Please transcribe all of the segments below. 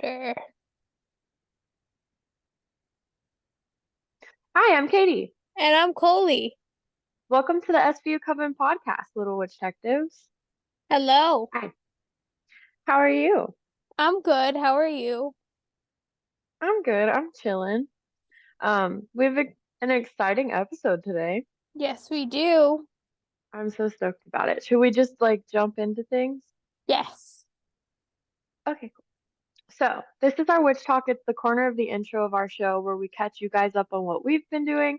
Chapter. Hi, I'm Katie. And I'm Koli. Welcome to the SVU Coven podcast, Little Witch Detectives. Hello. Hi. How are you? I'm good. How are you? I'm good. I'm chilling. We have an exciting episode today. Yes, we do. I'm so stoked about it. Should we just jump into things? Yes. Okay, cool. So, this is our Witch Talk. It's the corner of the intro of our show where we catch you guys up on what we've been doing.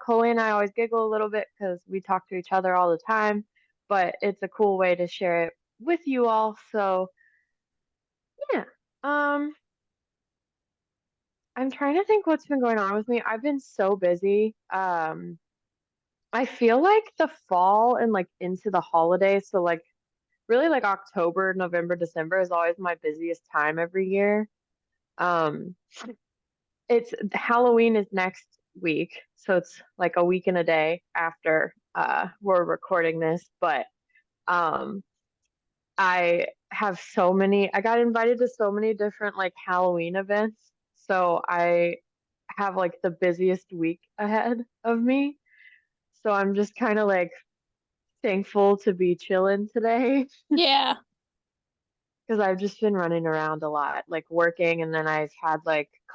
Coley and I always giggle a little bit because we talk to each other all the time, but it's a cool way to share it with you all. So, yeah. Um, I'm trying to think what's been going on with me. I've been so busy. I feel like the fall and into the holidays, so really October, November, December is always my busiest time every year. Um, it's Halloween is next week, so it's like a week and a day after we're recording this, but um I got invited to so many different Halloween events, so I have the busiest week ahead of me. So I'm just kind of thankful to be chilling today Yeah. because I've just been running around a lot, working, and then I've had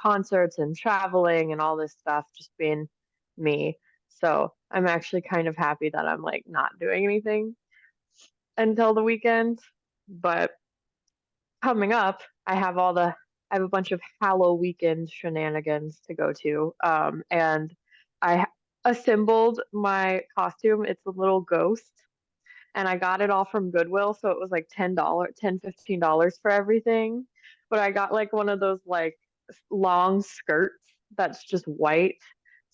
concerts and traveling and all this stuff just being me. So I'm actually kind of happy that I'm not doing anything until the weekend. But coming up, I have a bunch of Hallow weekend shenanigans to go to. And I assembled my costume. It's a little ghost, and I got it all from Goodwill, so it was like $10, $15 for everything. But I got one of those long skirts that's just white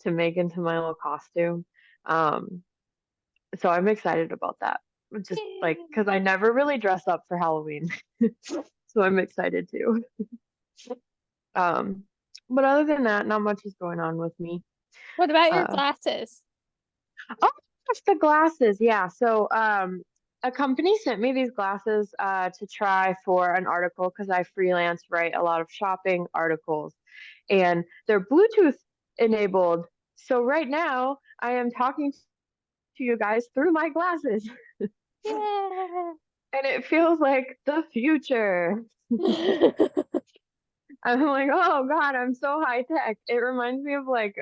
to make into my little costume. Um, so I'm excited about that. Just because I never really dress up for Halloween. So I'm excited too. Um, but other than that, not much is going on with me. What about your Uh, glasses? oh, gosh, the glasses. Yeah. So, a company sent me these glasses, to try for an article because I freelance write a lot of shopping articles, and they're Bluetooth enabled. So right now I am talking to you guys through my glasses, Yeah. and it feels like the future. I'm like, oh God, I'm so high tech. It reminds me of like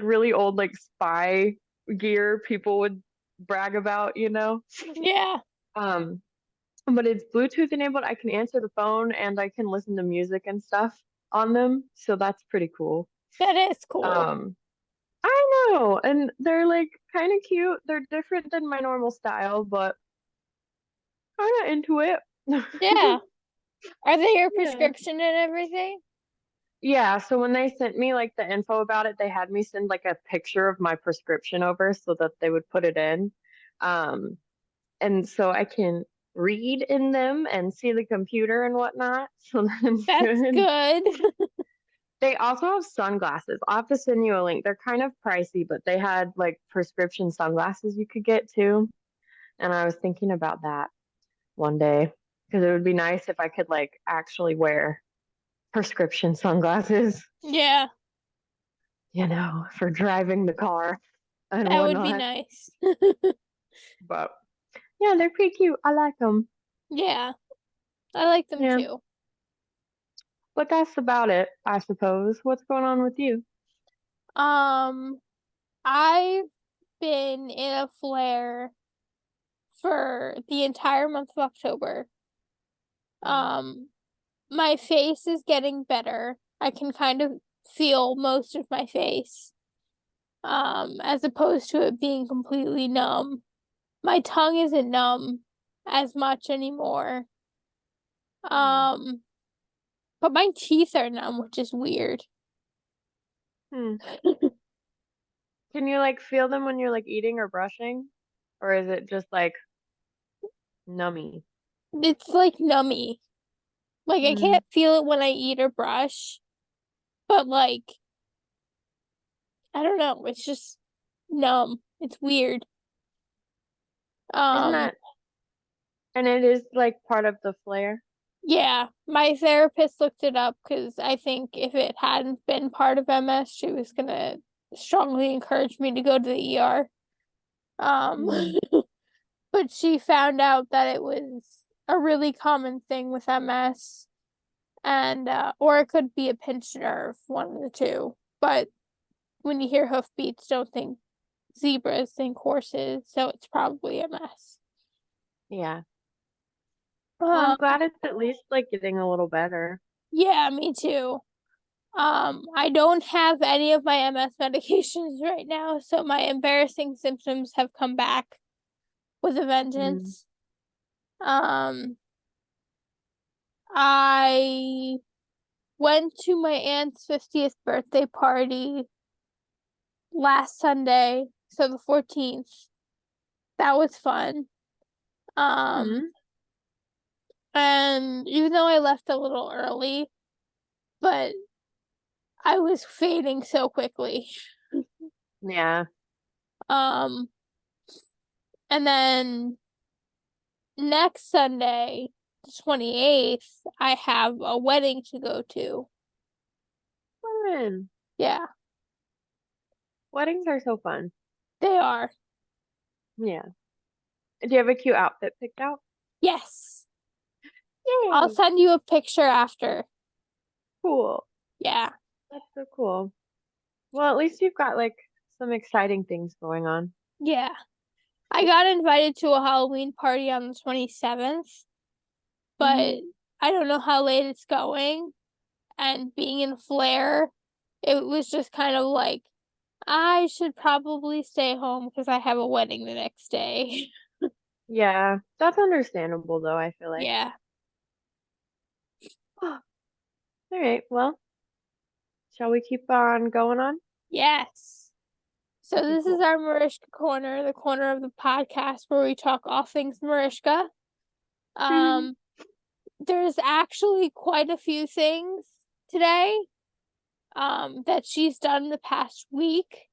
really old spy gear people would brag about, you know? Yeah. Um, but it's Bluetooth enabled. I can answer the phone and I can listen to music and stuff on them, so that's pretty cool. That is cool. Um, I know, and they're kind of cute. They're different than my normal style, but kind of into it. Yeah. Are they your Yeah. prescription and everything? Yeah, so when they sent me the info about it, they had me send a picture of my prescription over so that they would put it in. Um, and so I can read in them and see the computer and whatnot. So that's That's good. good. They also have sunglasses. I'll have to send you a link. They're kind of pricey, but they had prescription sunglasses you could get too. And I was thinking about that one day because it would be nice if I could actually wear prescription sunglasses, Yeah. for driving the car and That would be whatnot. nice. But yeah, they're pretty cute. I like them. Yeah. I like them Yeah. too. But that's about it, I suppose. What's going on with you? Um, I've been in a flare for the entire month of October. Mm. Um, my face is getting better. I can kind of feel most of my face, as opposed to it being completely numb. My tongue isn't numb as much anymore. Hmm. Um, but my teeth are numb, which is weird. Hmm. Can you feel them when you're eating or brushing? Or is it just nummy? It's like nummy. Like I Hmm. can't feel it when I eat or brush, but I don't know, it's just numb. It's weird. Isn't Um, that, and it is part of the flare? Yeah, my therapist looked it up because I think if it hadn't been part of MS, she was gonna strongly encourage me to go to the ER. Um, Mm. but she found out that it was a really common thing with MS, and or it could be a pinched nerve, one of the two. But when you hear hoofbeats, don't think zebras, think horses, so it's probably MS. Yeah. Well, I'm Um, glad it's at least like getting a little better. yeah, me too. I don't have any of my MS medications right now, so my embarrassing symptoms have come back with a Mm. vengeance. Um, I went to my aunt's 50th birthday party last Sunday, so the 14th. That was fun. Um, Mm. and even though I left a little early, but I was fading so quickly. Yeah. Um, and then next Sunday, the 28th, I have a wedding to go to. Fun. Yeah, Weddings are so fun. they are. Yeah. Do you have a cute outfit picked out? Yes. I'll Yay. send you a picture after. Cool. Yeah. That's so cool. Well, at least you've got like some exciting things going on. Yeah. I got invited to a Halloween party on the 27th, but Hmm. I don't know how late it's going. And being in Flair, it was just kind of like, I should probably stay home because I have a wedding the next day. Yeah, that's understandable though, I feel like. Yeah. All right, well, shall we keep on going on? Yes. So Okay, this is cool. our Mariska corner, the corner of the podcast where we talk all things Mariska. Um, there's actually quite a few things today that she's done the past week.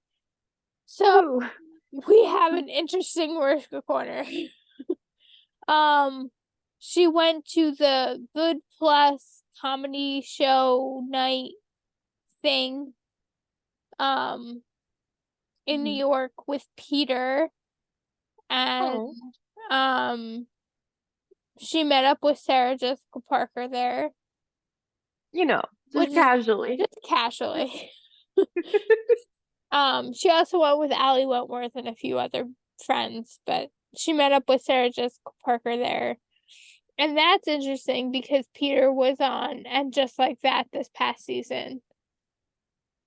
So Woohoo. we have an interesting Mariska corner. Um, she went to the Good Plus comedy show night thing um in New Mhm. York with Peter, and Oh, um she met up with Sarah Jessica Parker there, you know, which just is casually. just casually. She also went with Allie Wentworth and a few other friends, but she met up with Sarah Jessica Parker there. And that's interesting because Peter was on And Just Like That this past season.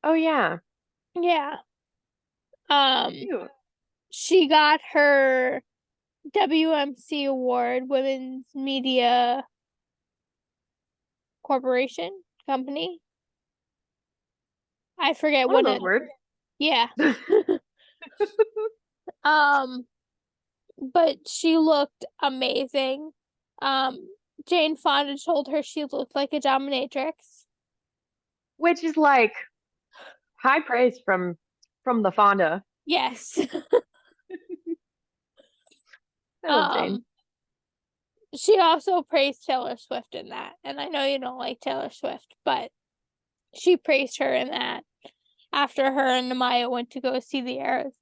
Oh yeah. Yeah. Um, Cute. she got her WMC award, Women's Media Corporation Company. I forget One of what those it. words. Yeah. Um, but she looked amazing. Um, Jane Fonda told her she looked like a dominatrix. Which is like high praise from the Fonda. Yes. I love Jane. Um, she also praised Taylor Swift in that. And I know you don't like Taylor Swift, but she praised her in that after her and Namaya went to go see the Eras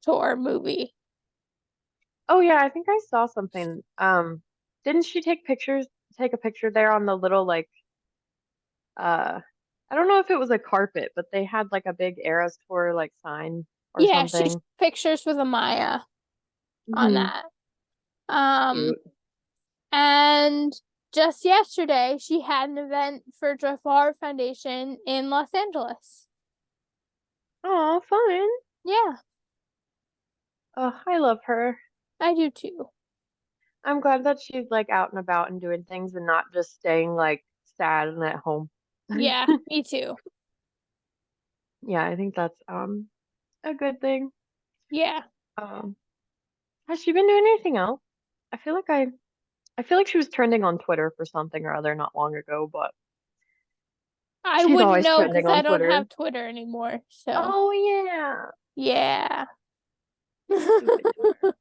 Tour movie. Oh yeah, I think I saw something. Didn't she take a picture there on the little like uh I don't know if it was a carpet, but they had like a big Eras Tour like sign or Yeah, she took something. pictures with Amaya on Hmm. that. Um, Cute. and just yesterday, she had an event for Joyful Heart Foundation in Los Angeles. Oh, fun. Yeah, Oh, I love her. I do too. I'm glad that she's like out and about and doing things and not just staying like sad and at home. Yeah, me too. Yeah, I think that's a good thing. Yeah, Um, has she been doing anything else? I feel like I feel like she was trending on Twitter for something or other not long ago, but I she's wouldn't always know because trending I on don't Twitter. have Twitter anymore. So, Oh yeah. yeah. Stupid Twitter.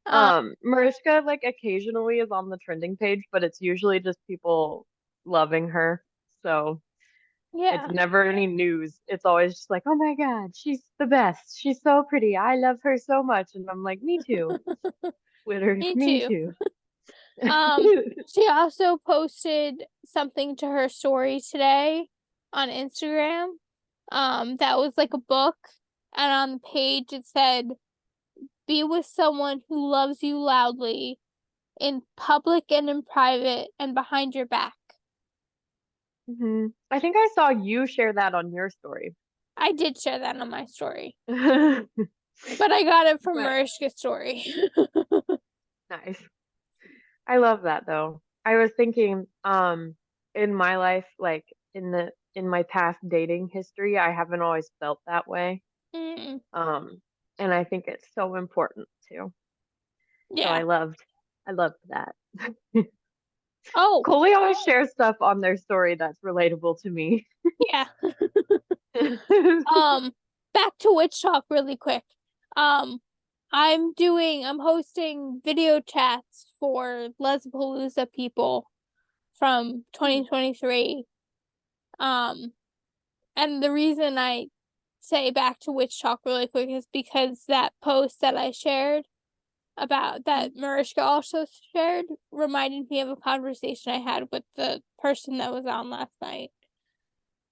Um, Mariska like occasionally is on the trending page, but it's usually just people loving her. So it's yeah. never any news. It's always just like, oh my God, she's the best. She's so pretty. I love her so much. And I'm like, me too. Twitter, Me me too. too. Um, she also posted something to her story today on Instagram. That was like a book, and on the page it said, "Be with someone who loves you loudly, in public and in private, and behind your back." I think I saw you share that on your story. I did share that on my story, but I got it from But Mariska's story. nice. I love that though. I was thinking, in my life, like in my past dating history, I haven't always felt that way. Mm, Um, and I think it's so important too. So yeah. I loved that. Oh, Koli always shares stuff on their story that's relatable to me. yeah. Um, Back to witch talk really quick. Um, I'm hosting video chats for Lesapalooza people from 2023. Um, and the reason I say back to witch talk really quick is because that post that I shared about that Mariska also shared reminded me of a conversation I had with the person that was on last night.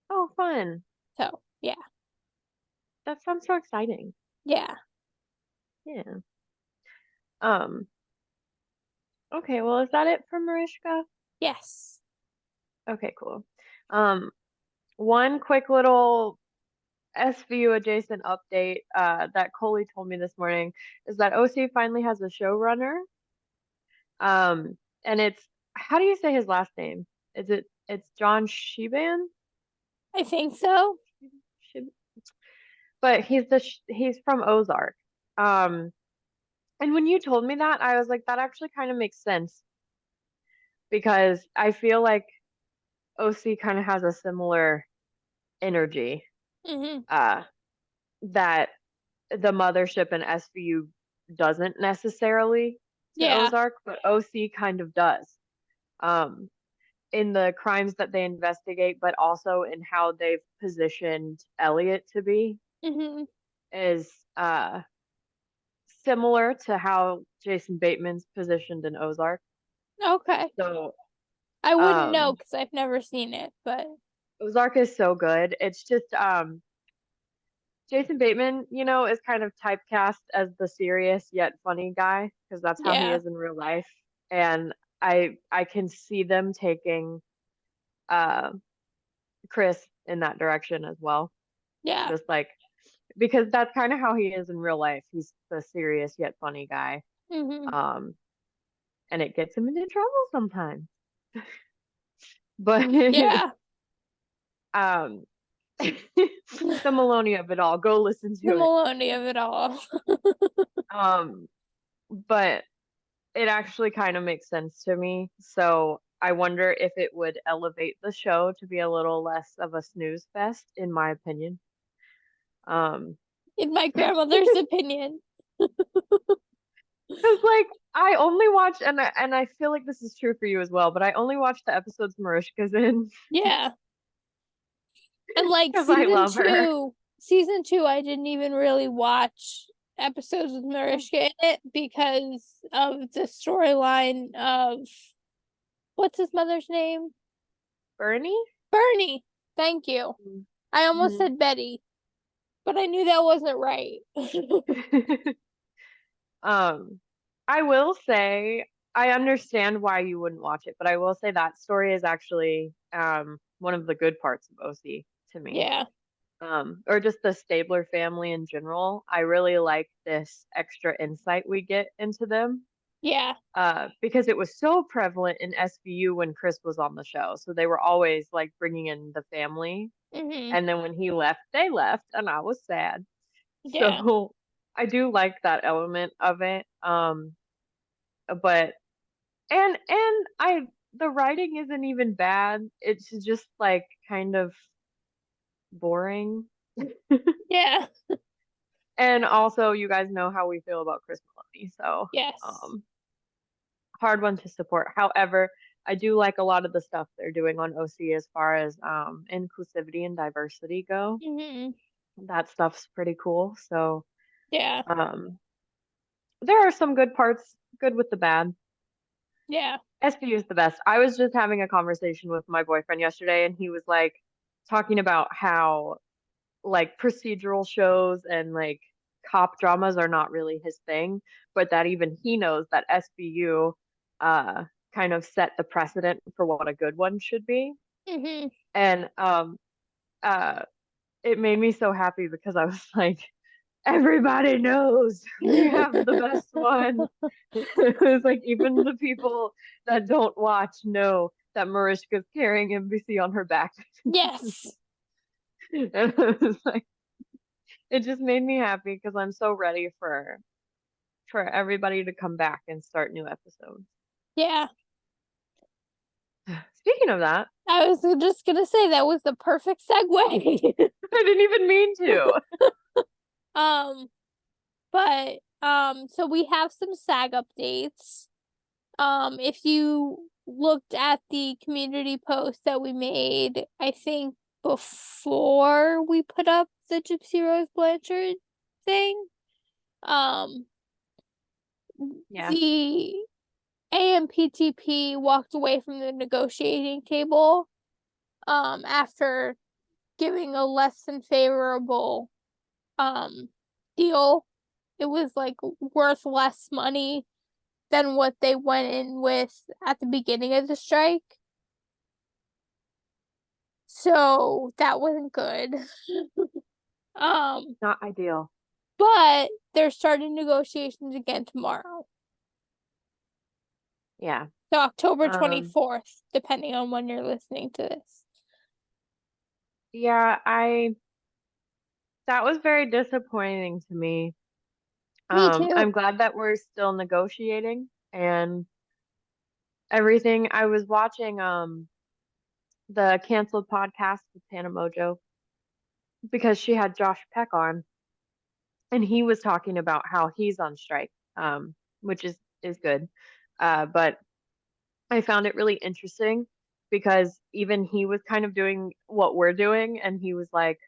Oh, fun. So, yeah. That sounds so exciting. Yeah. Yeah. Um, okay, well, is that it for Mariska? Yes. Okay, cool. Um, one quick little SVU adjacent update that Coley told me this morning is that OC finally has a showrunner. And it's how do you say his last name? It's John Sheban? I think so. Shib but he's from Ozark. Um, and when you told me that, I was like, that actually kind of makes sense because I feel like OC kind of has a similar energy Mm-hmm. uh that the mothership and SVU doesn't necessarily to Yeah. Ozark, but OC kind of does. Um, in the crimes that they investigate, but also in how they've positioned Elliot to be Mm-hmm. is similar to how Jason Bateman's positioned in Ozark. Okay. So I wouldn't know um, because I've never seen it, but Ozark is so good. It's just Jason Bateman, is kind of typecast as the serious yet funny guy because that's how he yeah. is in real life. And I can see them taking uh Chris in that direction as well. Yeah. Just like because that's kind of how he is in real life. He's the serious yet funny guy. Mm-hmm. Um, and it gets him into trouble sometimes. But Yeah. um the Maloney of it all, go listen The to it. Maloney of it all. Um, but it actually kind of makes sense to me. So I wonder if it would elevate the show to be a little less of a snooze fest, in my opinion. Um, In my grandmother's opinion. because like I only watch, and I feel like this is true for you as well, but I only watch the episodes Marishka's in Yeah. And like because I love her. season two, I didn't even really watch episodes with Mariska in it because of the storyline of what's his mother's name? Bernie? Bernie. Thank you. I almost Mm-hmm. said Betty, but I knew that wasn't right. Um, I will say I understand why you wouldn't watch it, but I will say that story is actually one of the good parts of OC to me. Yeah. Or just the Stabler family in general. I really like this extra insight we get into them. Yeah. Because it was so prevalent in SVU when Chris was on the show. So they were always like bringing in the family. Mm-hmm. And then when he left, they left, and I was sad. Yeah. So I do like that element of it. But and I the writing isn't even bad. It's just like kind of boring. Yeah. And also, you guys know how we feel about Chris Maloney, so Yes. um, hard one to support. However, I do like a lot of the stuff they're doing on OC as far as inclusivity and diversity go. Mm-hmm. That stuff's pretty cool. So Yeah. um, there are some good parts, good with the bad. Yeah. SPU is the best. I was just having a conversation with my boyfriend yesterday, and he was like talking about how like procedural shows and like cop dramas are not really his thing, but that even he knows that SVU uh kind of set the precedent for what a good one should be. Mm-hmm. And uh it made me so happy because I was like, everybody knows we have the best one. It was like even the people that don't watch know that Mariska's carrying NBC on her back. Yes. And it was like it just made me happy because I'm so ready for everybody to come back and start new episodes. Yeah. Speaking of that, I was just gonna say that was the perfect segue. I didn't even mean to. Um, but so we have some SAG updates. If you looked at the community post that we made, I think before we put up the Gypsy Rose Blanchard thing, um, Yeah. the AMPTP walked away from the negotiating table after giving a less than favorable um deal. It was like worth less money than what they went in with at the beginning of the strike. So that wasn't good. um, Not ideal. but they're starting negotiations again tomorrow. Yeah. So October Um, 24th, depending on when you're listening to this. yeah, that was very disappointing to me. Me too. I'm glad that we're still negotiating and everything. I was watching the canceled podcast with Tana Mojo because she had Josh Peck on and he was talking about how he's on strike, which is good. But I found it really interesting because even he was kind of doing what we're doing, and he was like,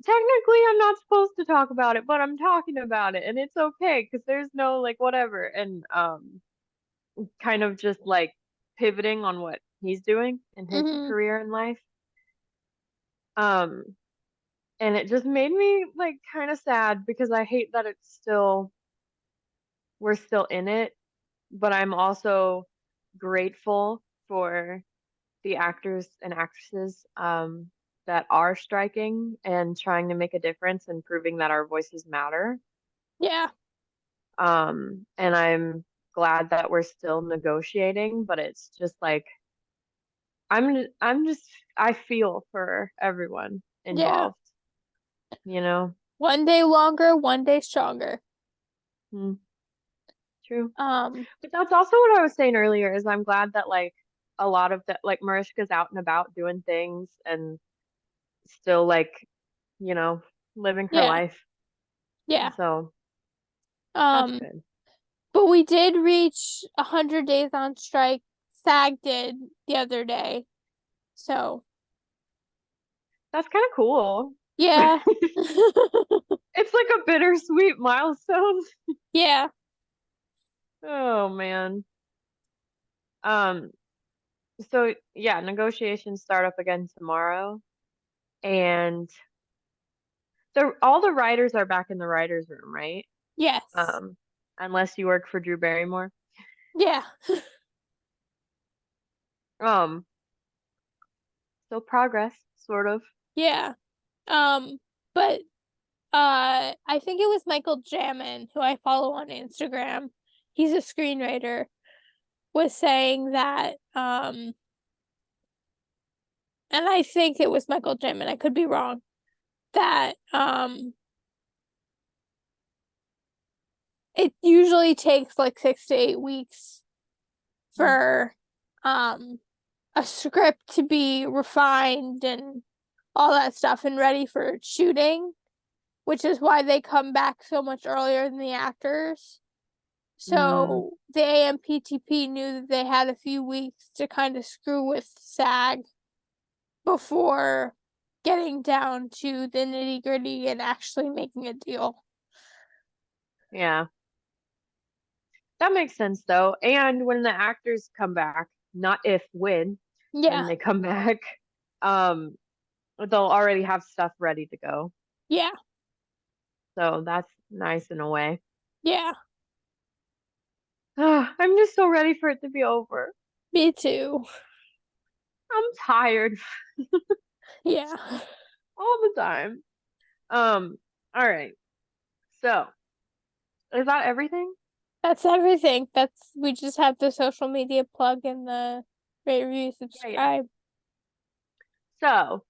technically, I'm not supposed to talk about it, but I'm talking about it, and it's okay because there's no like whatever, and kind of just like pivoting on what he's doing in his Mm-hmm. career in life. Um, and it just made me like kind of sad because I hate that we're still in it, but I'm also grateful for the actors and actresses that are striking and trying to make a difference and proving that our voices matter. Yeah. And I'm glad that we're still negotiating, but it's just like I'm just I feel for everyone Yeah. involved, you know? One day longer, one day stronger. Mm, true. Um, But that's also what I was saying earlier is I'm glad that like a lot of the like Mariska's out and about doing things and still like, you know, living her yeah. life. Yeah. So that's Um, good. but we did reach 100 days on strike. SAG did the other day. So, That's kind of cool. yeah. It's like a bittersweet milestone. Yeah. Oh man. Um, so yeah, negotiations start up again tomorrow, and all the writers are back in the writers' room, right? Yes. Um, unless you work for Drew Barrymore. Yeah. Um, so progress, sort of. Yeah. Um, but I think it was Michael Jamin, who I follow on Instagram. He's a screenwriter, was saying that and I think it was Michael Jamin, I could be wrong, that it usually takes like 6 to 8 weeks Mm. for um a script to be refined and all that stuff and ready for shooting. which is why they come back so much earlier than the actors. Mm, So the AMPTP knew that they had a few weeks to kind of screw with SAG before getting down to the nitty-gritty and actually making a deal. yeah. That makes sense though. And when the actors come back, not if, when Yeah, they come back, um, they'll already have stuff ready to go. yeah, So that's nice in a way. yeah. I'm just so ready for it to be over. Me too. I'm tired Yeah. all the time. Um, all right. So, is that everything? That's everything. We just have the social media plug and the rate, review, Yeah, yeah. subscribe. So,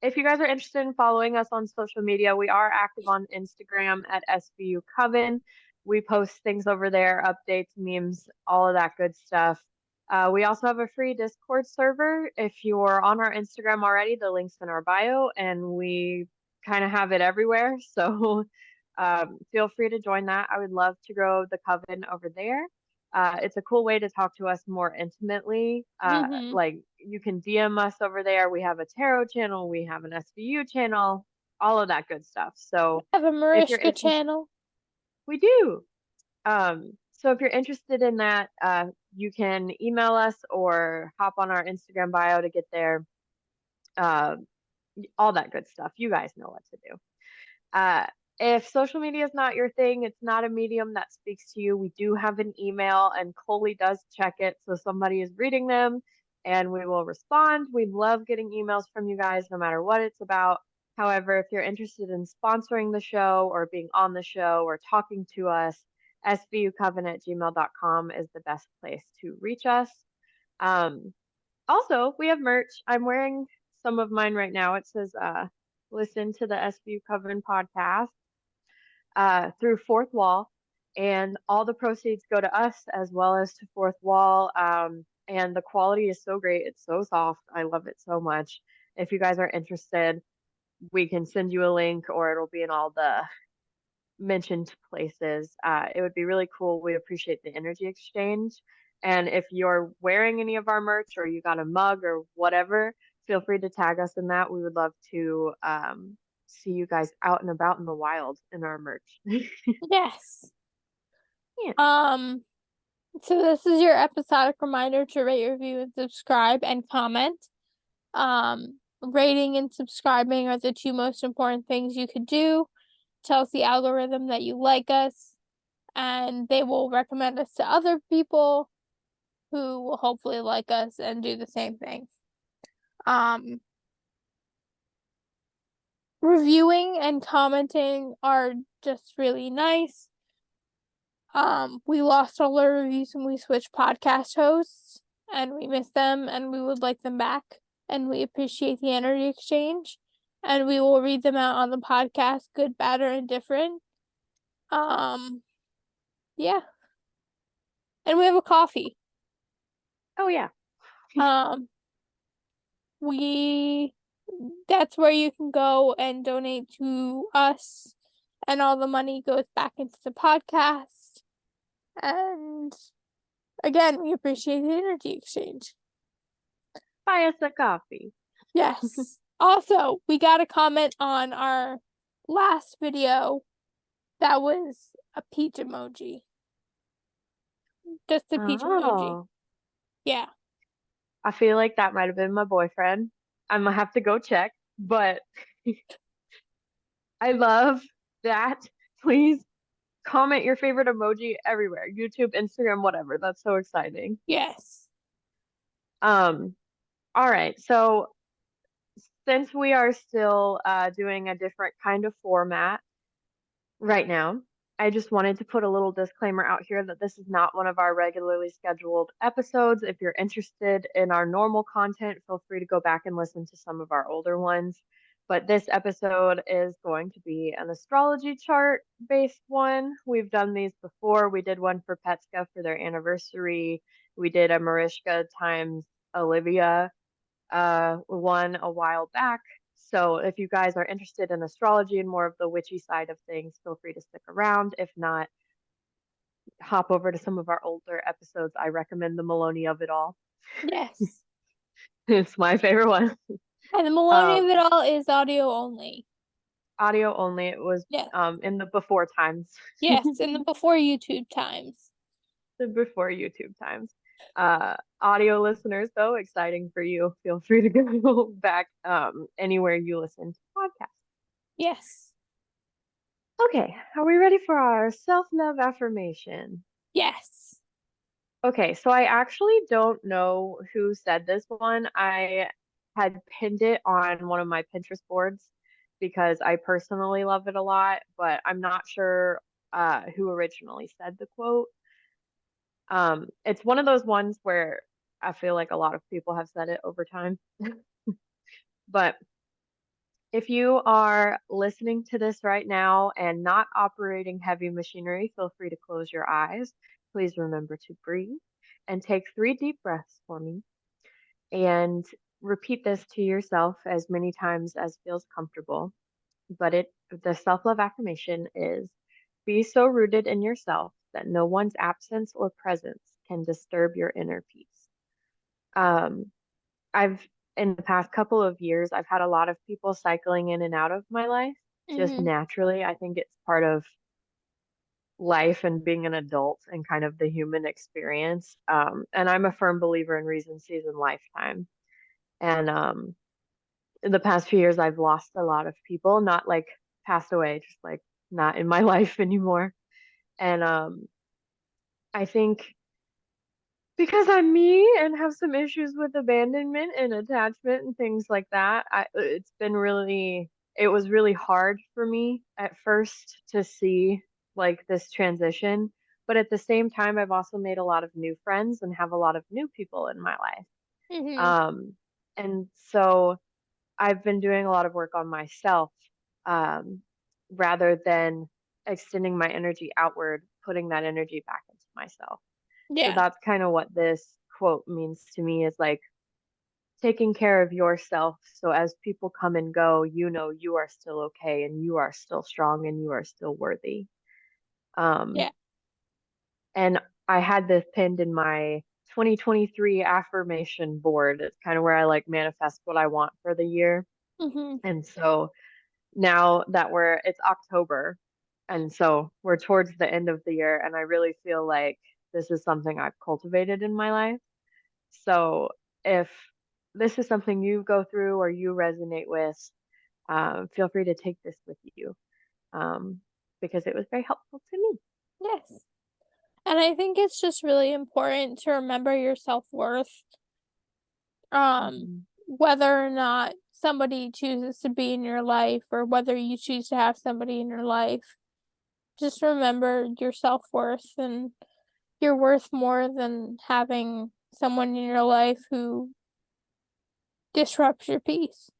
if you guys are interested in following us on social media, we are active on Instagram at SVU Coven. We post things over there, updates, memes, all of that good stuff. We also have a free Discord server. If you're on our Instagram already, the link's in our bio, and we kind of have it everywhere. So feel free to join that. I would love to grow the Coven over there. It's a cool way to talk to us more intimately. Mm-hmm. Like you can DM us over there. We have a tarot channel, we have an SVU channel, all of that good stuff. So Have a if you're Marishka interested, channel. we do. So if you're interested in that, you can email us or hop on our Instagram bio to get there. Uh, all that good stuff. You guys know what to do. Uh, if social media is not your thing, it's not a medium that speaks to you, we do have an email and Koli does check it. So somebody is reading them and we will respond. We love getting emails from you guys no matter what it's about. However, if you're interested in sponsoring the show or being on the show or talking to us, svucoven@gmail.com is the best place to reach us. Um, Also, we have merch. I'm wearing some of mine right now. It says, listen to the SVU Coven podcast through Fourth Wall, and all the proceeds go to us as well as to Fourth Wall. And the quality is so great. It's so soft. I love it so much. If you guys are interested, we can send you a link or it'll be in all the mentioned places. It would be really cool. We appreciate the energy exchange. And if you're wearing any of our merch or you got a mug or whatever, feel free to tag us in that. We would love to see you guys out and about in the wild in our merch. Yes. Yeah. So this is your episodic reminder to rate, review, and subscribe and comment. Rating and subscribing are the two most important things you could do. Tells the algorithm that you like us, and they will recommend us to other people who will hopefully like us and do the same thing. Reviewing and commenting are just really nice. We lost all our reviews when we switched podcast hosts, and we miss them, and we would like them back, and we appreciate the energy exchange, and we will read them out on the podcast, good, bad, or indifferent. Yeah, and we have a coffee. Oh yeah. Um, we that's where you can go and donate to us, and all the money goes back into the podcast. And again, we appreciate the energy exchange. Buy us a coffee. Yes. Also, we got a comment on our last video that was a peach emoji. Just a peach emoji. Oh, Yeah. I feel like that might have been my boyfriend. I'm gonna have to go check, but I love that. Please comment your favorite emoji everywhere. YouTube, Instagram, whatever. That's so exciting. Yes. Um, all right. So since we are still doing a different kind of format right now, I just wanted to put a little disclaimer out here that this is not one of our regularly scheduled episodes. If you're interested in our normal content, feel free to go back and listen to some of our older ones. But this episode is going to be an astrology chart based one. We've done these before. We did one for Petska for their anniversary. We did a Marishka times Olivia one a while back. So if you guys are interested in astrology and more of the witchy side of things, feel free to stick around. If not, hop over to some of our older episodes. I recommend the Maloney of it all. Yes. It's my favorite one. And the Maloney of it Um, all is audio only. audio only. It was Yeah. in the before times. Yes, in the before YouTube times. The before YouTube times. Audio listeners, though, exciting for you. Feel free to go back anywhere you listen to podcasts. Yes. Okay, are we ready for our self-love affirmation? Yes. Okay, so I actually don't know who said this one. I had pinned it on one of my Pinterest boards because I personally love it a lot, but I'm not sure who originally said the quote. It's one of those ones where I feel like a lot of people have said it over time. But if you are listening to this right now and not operating heavy machinery, feel free to close your eyes. Please remember to breathe and take 3 deep breaths for me and repeat this to yourself as many times as feels comfortable. But the self-love affirmation is be so rooted in yourself that no one's absence or presence can disturb your inner peace. Um, I've in the past couple of years, I've had a lot of people cycling in and out of my life just Mm-hmm. naturally. I think it's part of life and being an adult and kind of the human experience. And I'm a firm believer in reason, season, lifetime. And in the past few years, I've lost a lot of people, not like passed away, just like not in my life anymore. And I think because I'm me and have some issues with abandonment and attachment and things like that, it was really hard for me at first to see like this transition. But at the same time, I've also made a lot of new friends and have a lot of new people in my life. Mm-hmm. Um, and so I've been doing a lot of work on myself, um, rather than extending my energy outward, putting that energy back into myself. So Yeah. that's kind of what this quote means to me is like taking care of yourself. So as people come and go, you know you are still okay and you are still strong and you are still worthy. Um, Yeah. and I had this pinned in my 2023 affirmation board. It's kind of where I like manifest what I want for the year. Mm-hmm. And so now that it's October, and so we're towards the end of the year, and I really feel like this is something I've cultivated in my life. So if this is something you go through or you resonate with, feel free to take this with you, um, because it was very helpful to me. Yes. And I think it's just really important to remember your self-worth. Um, Mhm. whether or not somebody chooses to be in your life or whether you choose to have somebody in your life, just remember your self-worth and you're worth more than having someone in your life who disrupts your peace.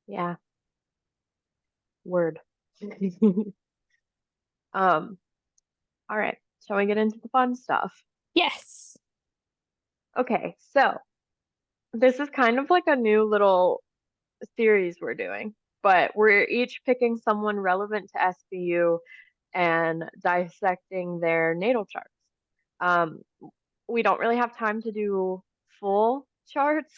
Yeah, word. Um, all right. Shall we get into the fun stuff? Yes. Okay, so this is kind of like a new little series we're doing, but we're each picking someone relevant to SVU and dissecting their natal charts. Um, we don't really have time to do full charts,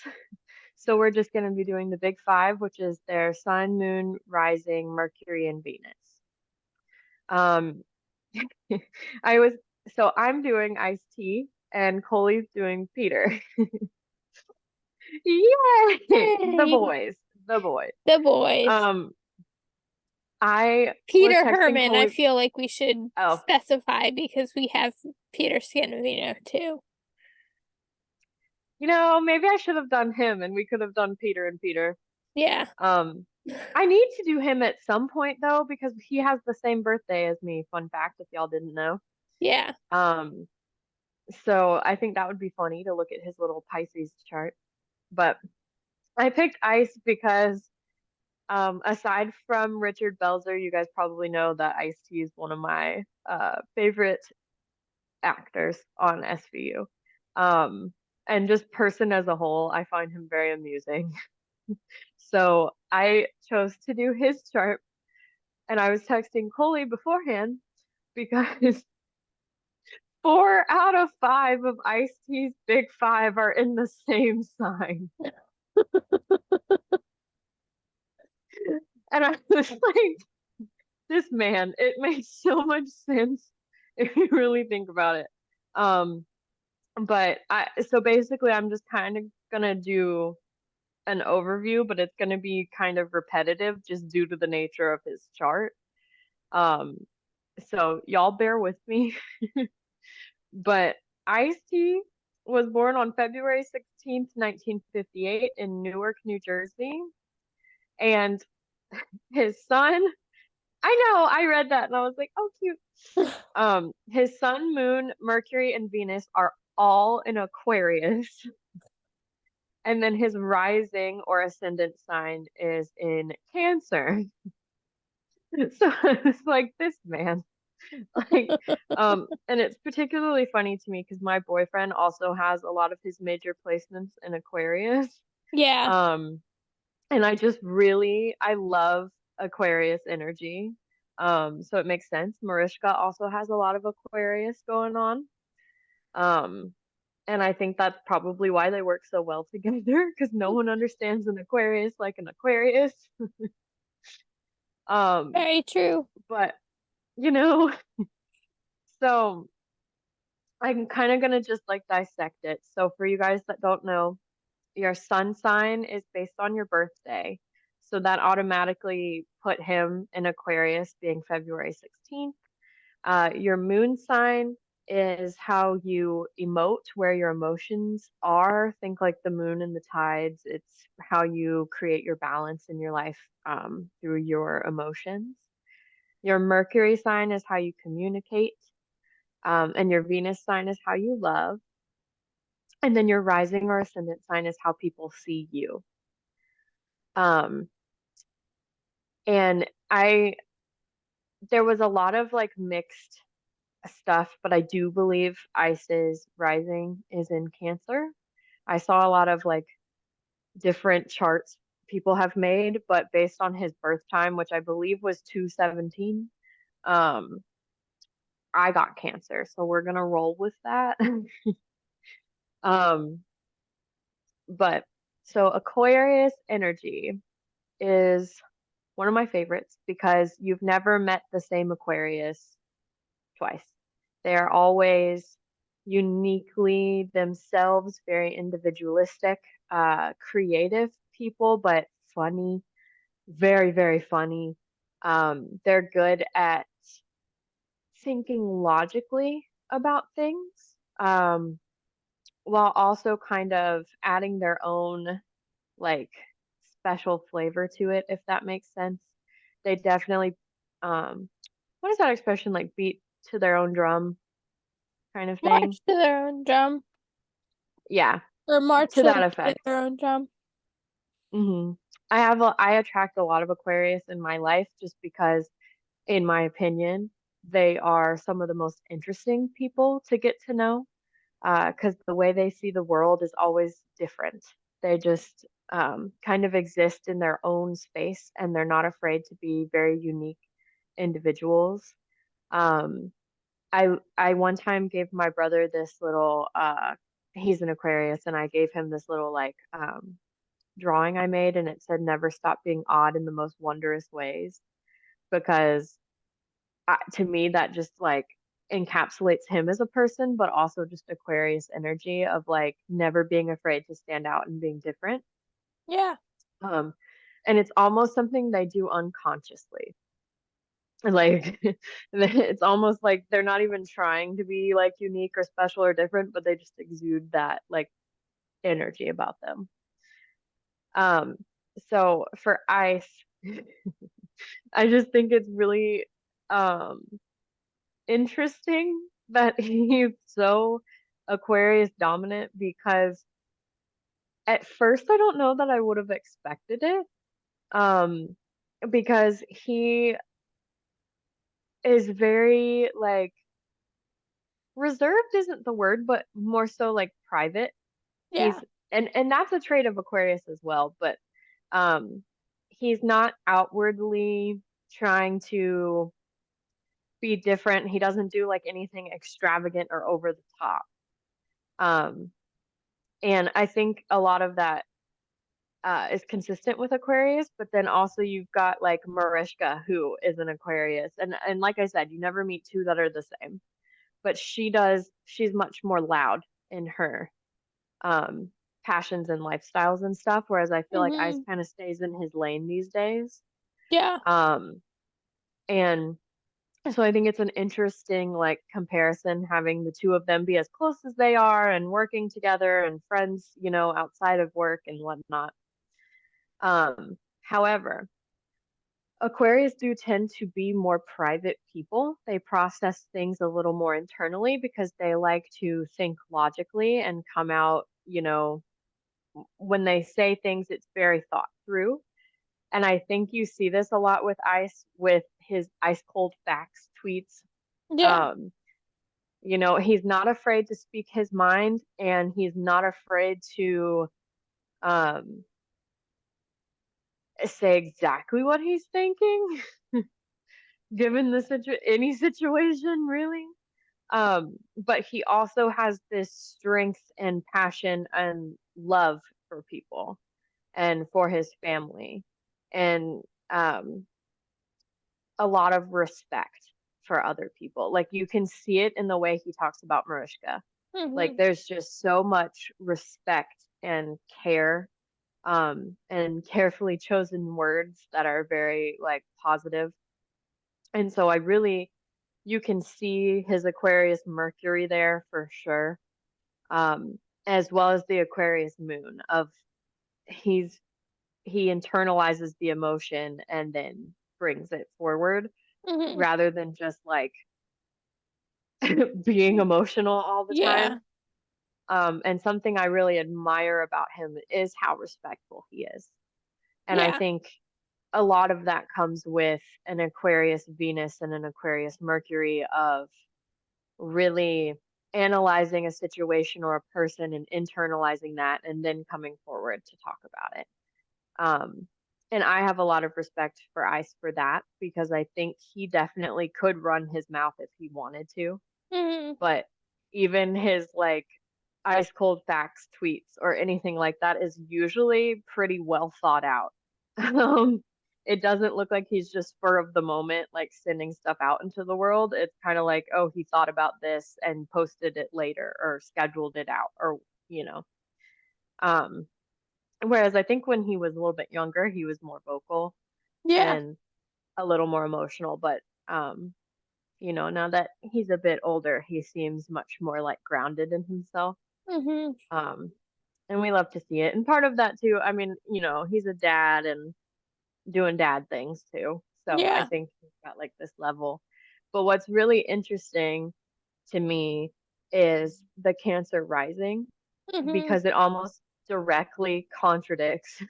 so we're just going to be doing the big five, which is their sun, moon, rising, Mercury, and Venus. Um, I was I'm doing iced tea and Koli's doing Peter. Yay! The Yay. boys, the boys. The boys. Um, I was Peter texting Hermann, I Koli. feel like we should Oh, specify because we have Peter Scandavino too. maybe I should have done him and we could have done Peter and Peter. Yeah. Um, I need to do him at some point though, because he has the same birthday as me. Fun fact, if y'all didn't know. Yeah. Um, so I think that would be funny to look at his little Pisces chart. But I picked Ice because, aside from Richard Belzer, you guys probably know that Ice-T is one of my favorite actors on SVU. Um, and just person as a whole, I find him very amusing. So I chose to do his chart, and I was texting Koli beforehand because 4 out of 5 of Ice-T's big five are in the same sign. And I was like, this man, it makes so much sense if you really think about it. Um, but so basically I'm just kind of gonna do an overview, but it's gonna be kind of repetitive just due to the nature of his chart. Um, so y'all bear with me. But Ice-T was born on February 16th, 1958 in Newark, New Jersey. And his son, I know, I read that and I was like, oh, cute. His sun, moon, Mercury, and Venus are all in Aquarius. And then his rising or ascendant sign is in Cancer. So it's like this man. Like, and it's particularly funny to me because my boyfriend also has a lot of his major placements in Aquarius. Yeah, Um, and I love Aquarius energy. So it makes sense. Mariska also has a lot of Aquarius going on. Um, and I think that's probably why they work so well together because no one understands an Aquarius like an Aquarius. Um, very true. but you know, so I'm kind of gonna just like dissect it. So for you guys that don't know, your sun sign is based on your birthday. So that automatically put him in Aquarius being February 16th. Your moon sign is how you emote, where your emotions are. Think like the moon and the tides. It's how you create your balance in your life through your emotions. Your Mercury sign is how you communicate, and your Venus sign is how you love. And then your rising or ascendant sign is how people see you. Um, and there was a lot of like mixed stuff, but I do believe Ice's rising is in Cancer. I saw a lot of like different charts people have made, but based on his birth time, which I believe was 217, um, I got Cancer, so we're gonna roll with that. Um, but so Aquarius energy is one of my favorites because you've never met the same Aquarius twice. They are always uniquely themselves, very individualistic, creative people, but funny, very, very funny. They're good at thinking logically about things, while also kind of adding their own like special flavor to it, if that makes sense. They definitely, what is that expression like beat to their own drum kind of thing? March to their own drum, Yeah, or march to to that the beat of effect. their own drum. hmm I attract a lot of Aquarius in my life just because, in my opinion, they are some of the most interesting people to get to know. Because the way they see the world is always different. They just kind of exist in their own space and they're not afraid to be very unique individuals. Um, I one time gave my brother this little he's an Aquarius and I gave him this little like drawing I made and it said never stop being odd in the most wondrous ways because to me that just like encapsulates him as a person but also just Aquarius energy of like never being afraid to stand out and being different. Yeah, um and it's almost something they do unconsciously, like it's almost like they're not even trying to be like unique or special or different but they just exude that like energy about them. um so for Ice, I just think it's really um interesting that he's so Aquarius dominant because at first I don't know that I would have expected it. Um, because he is very like reserved isn't the word, but more so like private. yeah, He's and that's a trait of Aquarius as well, but He's not outwardly trying to be different. He doesn't do like anything extravagant or over the top. Um, and I think a lot of that is consistent with Aquarius, but then also you've got like Mariska, who is an Aquarius. And like I said, you never meet two that are the same. But she's much more loud in her um passions and lifestyles and stuff, whereas I feel like Ice Mm-hmm. kind of stays in his lane these days. Yeah. Um, and so I think it's an interesting like comparison having the two of them be as close as they are and working together and friends, outside of work and whatnot. However, Aquarius do tend to be more private people. They process things a little more internally because they like to think logically and come out, when they say things, it's very thought through. And I think you see this a lot with Ice with his ice cold facts tweets. Yeah. Um, he's not afraid to speak his mind and he's not afraid to um say exactly what he's thinking, given any situation, really. But he also has this strength and passion and love for people and for his family and um, a lot of respect for other people. Like you can see it in the way he talks about Mariska. Like Mm-hmm. there's just so much respect and care, and carefully chosen words that are very like positive. And so you can see his Aquarius Mercury there for sure, as well as the Aquarius moon of he's he internalizes the emotion and then brings it forward Mm-hmm. rather than just like being emotional all the Yeah. time. And something I really admire about him is how respectful he is. And I Yeah. think a lot of that comes with an Aquarius Venus and an Aquarius Mercury of really analyzing a situation or a person and internalizing that and then coming forward to talk about it. Um, and I have a lot of respect for Ice for that because I think he definitely could run his mouth if he wanted to. Mm-hmm. But even his like ice cold facts tweets or anything like that is usually pretty well thought out. Um, it doesn't look like he's just spur of the moment, like sending stuff out into the world. It's kind of like, oh, he thought about this and posted it later or scheduled it out or, you know. Um, Whereas I think when he was a little bit younger, he was more vocal Yeah. and a little more emotional. But, now that he's a bit older, he seems much more like grounded in himself. Mm-hmm. Um, and we love to see it. And part of that too, I mean, he's a dad and doing dad things too. So I Yeah. think he's got like this level. But what's really interesting to me is the Cancer rising Mm-hmm. because it almost directly contradicts.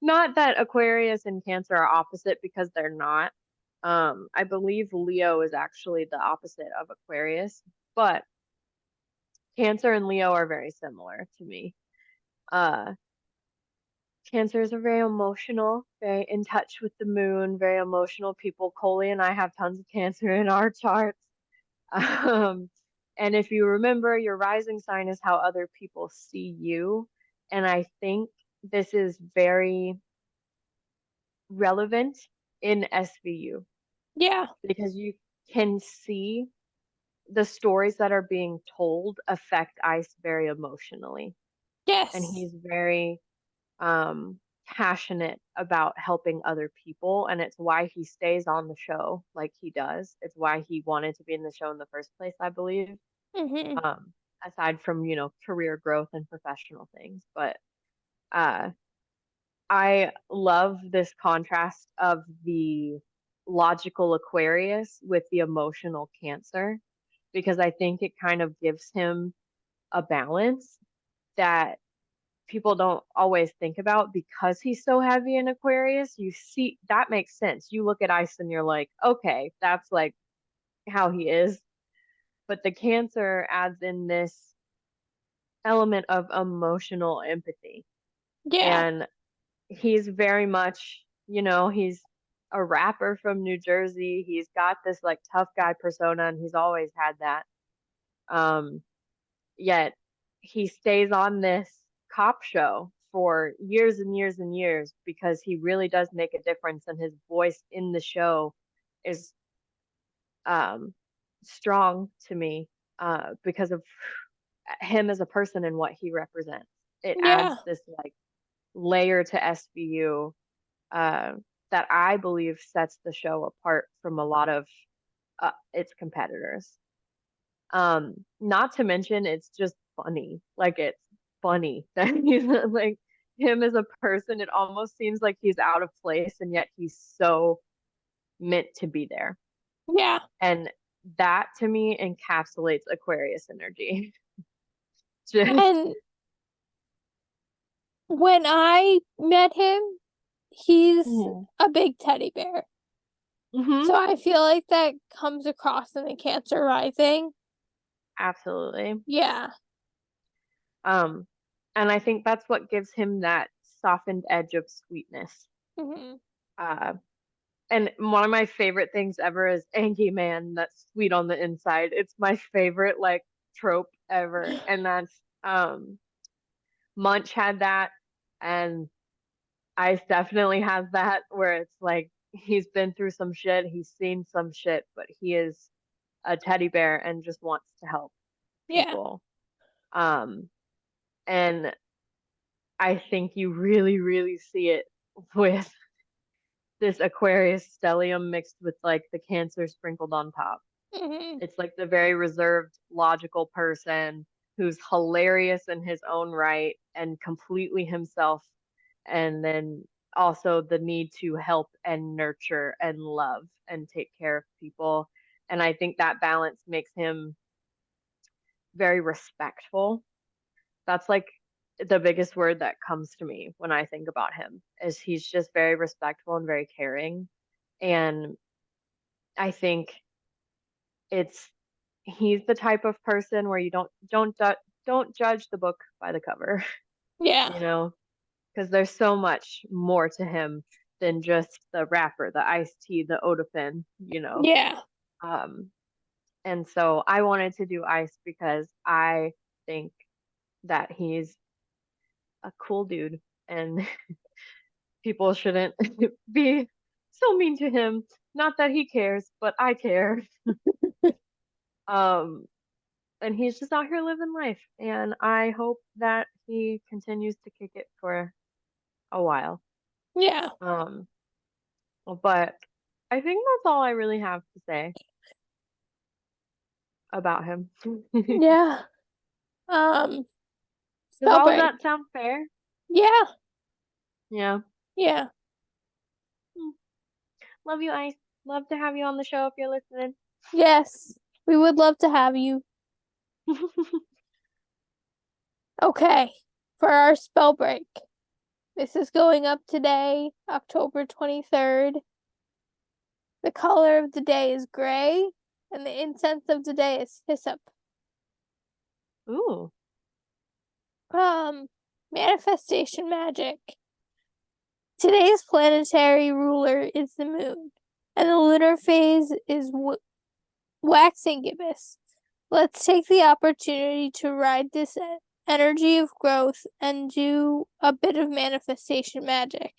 Not that Aquarius and Cancer are opposite because they're not. I believe Leo is actually the opposite of Aquarius, but Cancer and Leo are very similar to me. Uh, Cancers are very emotional, very in touch with the moon, very emotional people. Koli and I have tons of Cancer in our charts. Um, and if you remember, your rising sign is how other people see you. And I think this is very relevant in SVU Yeah. because you can see the stories that are being told affect Ice very emotionally. And Yes. he's very passionate about helping other people. And it's why he stays on the show like he does. It's why he wanted to be in the show in the first place, I believe. Mm-hmm. Um, Aside from, career growth and professional things. But uh, I love this contrast of the logical Aquarius with the emotional Cancer because I think it kind of gives him a balance that people don't always think about because he's so heavy in Aquarius. You see, that makes sense. You look at Ice and you're like, okay, that's like how he is. But the Cancer adds in this element of emotional empathy. Yeah. And he's very much, he's a rapper from New Jersey. He's got this like tough guy persona, and he's always had that. Um, Yet he stays on this cop show for years and years and years because he really does make a difference, and his voice in the show is um, strong to me because of him as a person and what he represents. It Yeah. adds this like layer to SVU uh, that I believe sets the show apart from a lot of its competitors. Not to mention it's just funny. Like it's funny that he's like him as a person. It almost seems like he's out of place, and yet he's so meant to be there. Yeah. And that to me encapsulates Aquarius energy. Just And when I met him, he's Mhm. a big teddy bear. Mhm. So I feel like that comes across in the Cancer rising. Absolutely. Yeah. Um, and I think that's what gives him that softened edge of sweetness. Hmm. Uh, and one of my favorite things ever is Angie Man that's sweet on the inside. It's my favorite like trope ever. And that's Munch had that, and Ice definitely has that where it's like he's been through some shit, he's seen some shit, but he is a teddy bear and just wants to help Yeah. people. Um and I think you really, really see it with this Aquarius stellium mixed with like the Cancer sprinkled on top. Hmm. It's like the very reserved, logical person who's hilarious in his own right and completely himself. And then also the need to help and nurture and love and take care of people. And I think that balance makes him very respectful. That's like the biggest word that comes to me when I think about him is he's just very respectful and very caring. And I think it's he's the type of person where you don't judge the book by the cover, Yeah. you know, because there's so much more to him than just the rapper, the iced tea, the Odafin, Yeah. Um, and so I wanted to do Ice because I think that he's a cool dude and people shouldn't be so mean to him. Not that he cares, but I care. Um, and he's just out here living life, and I hope that he continues to kick it for a while. Yeah. Um, but I think that's all I really have to say about him. Does Yeah. Um, spell all of break. that sound fair? Yeah. Yeah. Yeah. Hmm. Love you, Ice. Love to have you on the show if you're listening. Yes. We would love to have you. Okay. For our spell break. This is going up today, October 23rd. The color of the day is gray, and the incense of the day is hyssop. Ooh. Manifestation magic. Today's planetary ruler is the moon, and the lunar phase is waxing gibbous. Let's take the opportunity to ride this energy of growth and do a bit of manifestation magic.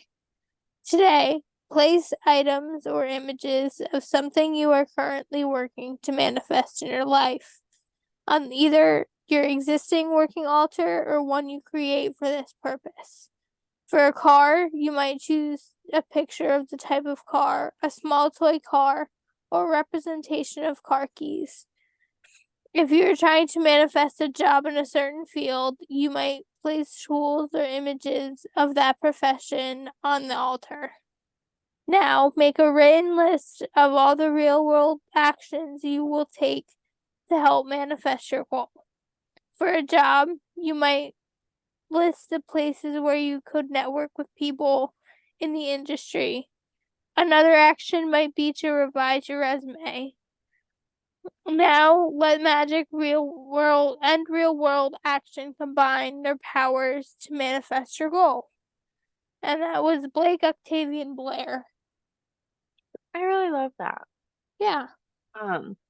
Today, place items or images of something you are currently working to manifest in your life on either your existing working altar or one you create for this purpose. For a car, you might choose a picture of the type of car, a small toy car, or representation of car keys. If you're trying to manifest a job in a certain field, you might place tools or images of that profession on the altar. Now, make a written list of all the real world actions you will take to help manifest your goal. For a job, you might list the places where you could network with people in the industry. Another action might be to revise your resume. Now, let magic, real world action combine their powers to manifest your goal. and that was Blake Octavian Blair. I really love that. Yeah.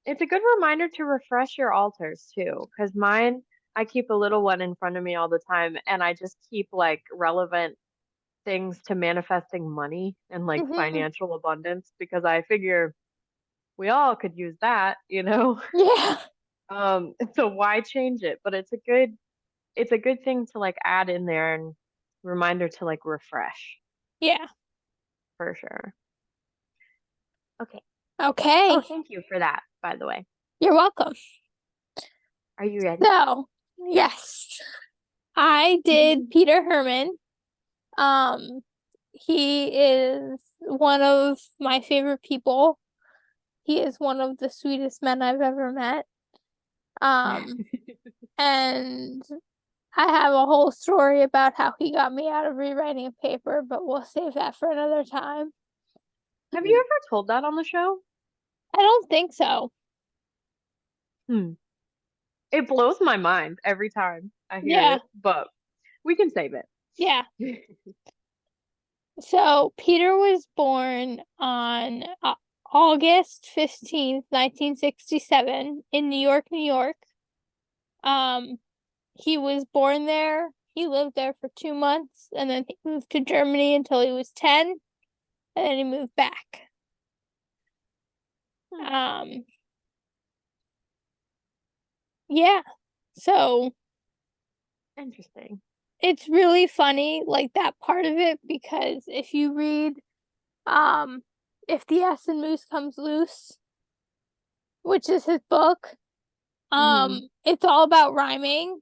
It's a good reminder to refresh your altars too, because mine, I keep a little one in front of me all the time, and I just keep like relevant things to manifesting money and like Hmm. financial abundance because I figure we all could use that, you know? Yeah. So why change it? But it's a good thing to like add in there and reminder to like refresh Yeah. for sure. Okay. Oh, Okay. thank you for that, by the way. You're welcome. Are you ready? So, yes, I did Peter Hermann. Um, he is one of my favorite people. He is one of the sweetest men I've ever met. Um, and I have a whole story about how he got me out of rewriting a paper, but we'll save that for another time. Have you ever told that on the show? I don't think so. Hmm. It blows my mind every time I hear Yeah, it, but we can save yeah. it. So Peter was born on August 15th, 1967 in New York, New York. Um, he was born there. He lived there for 2 months and then he moved to Germany until he was 10 and then he moved back. Hmm. Um, yeah. So Interesting. it's really funny, like that part of it, because if you read um If the Ass and Moose Comes Loose, which is his book, Hmm. it's all about rhyming,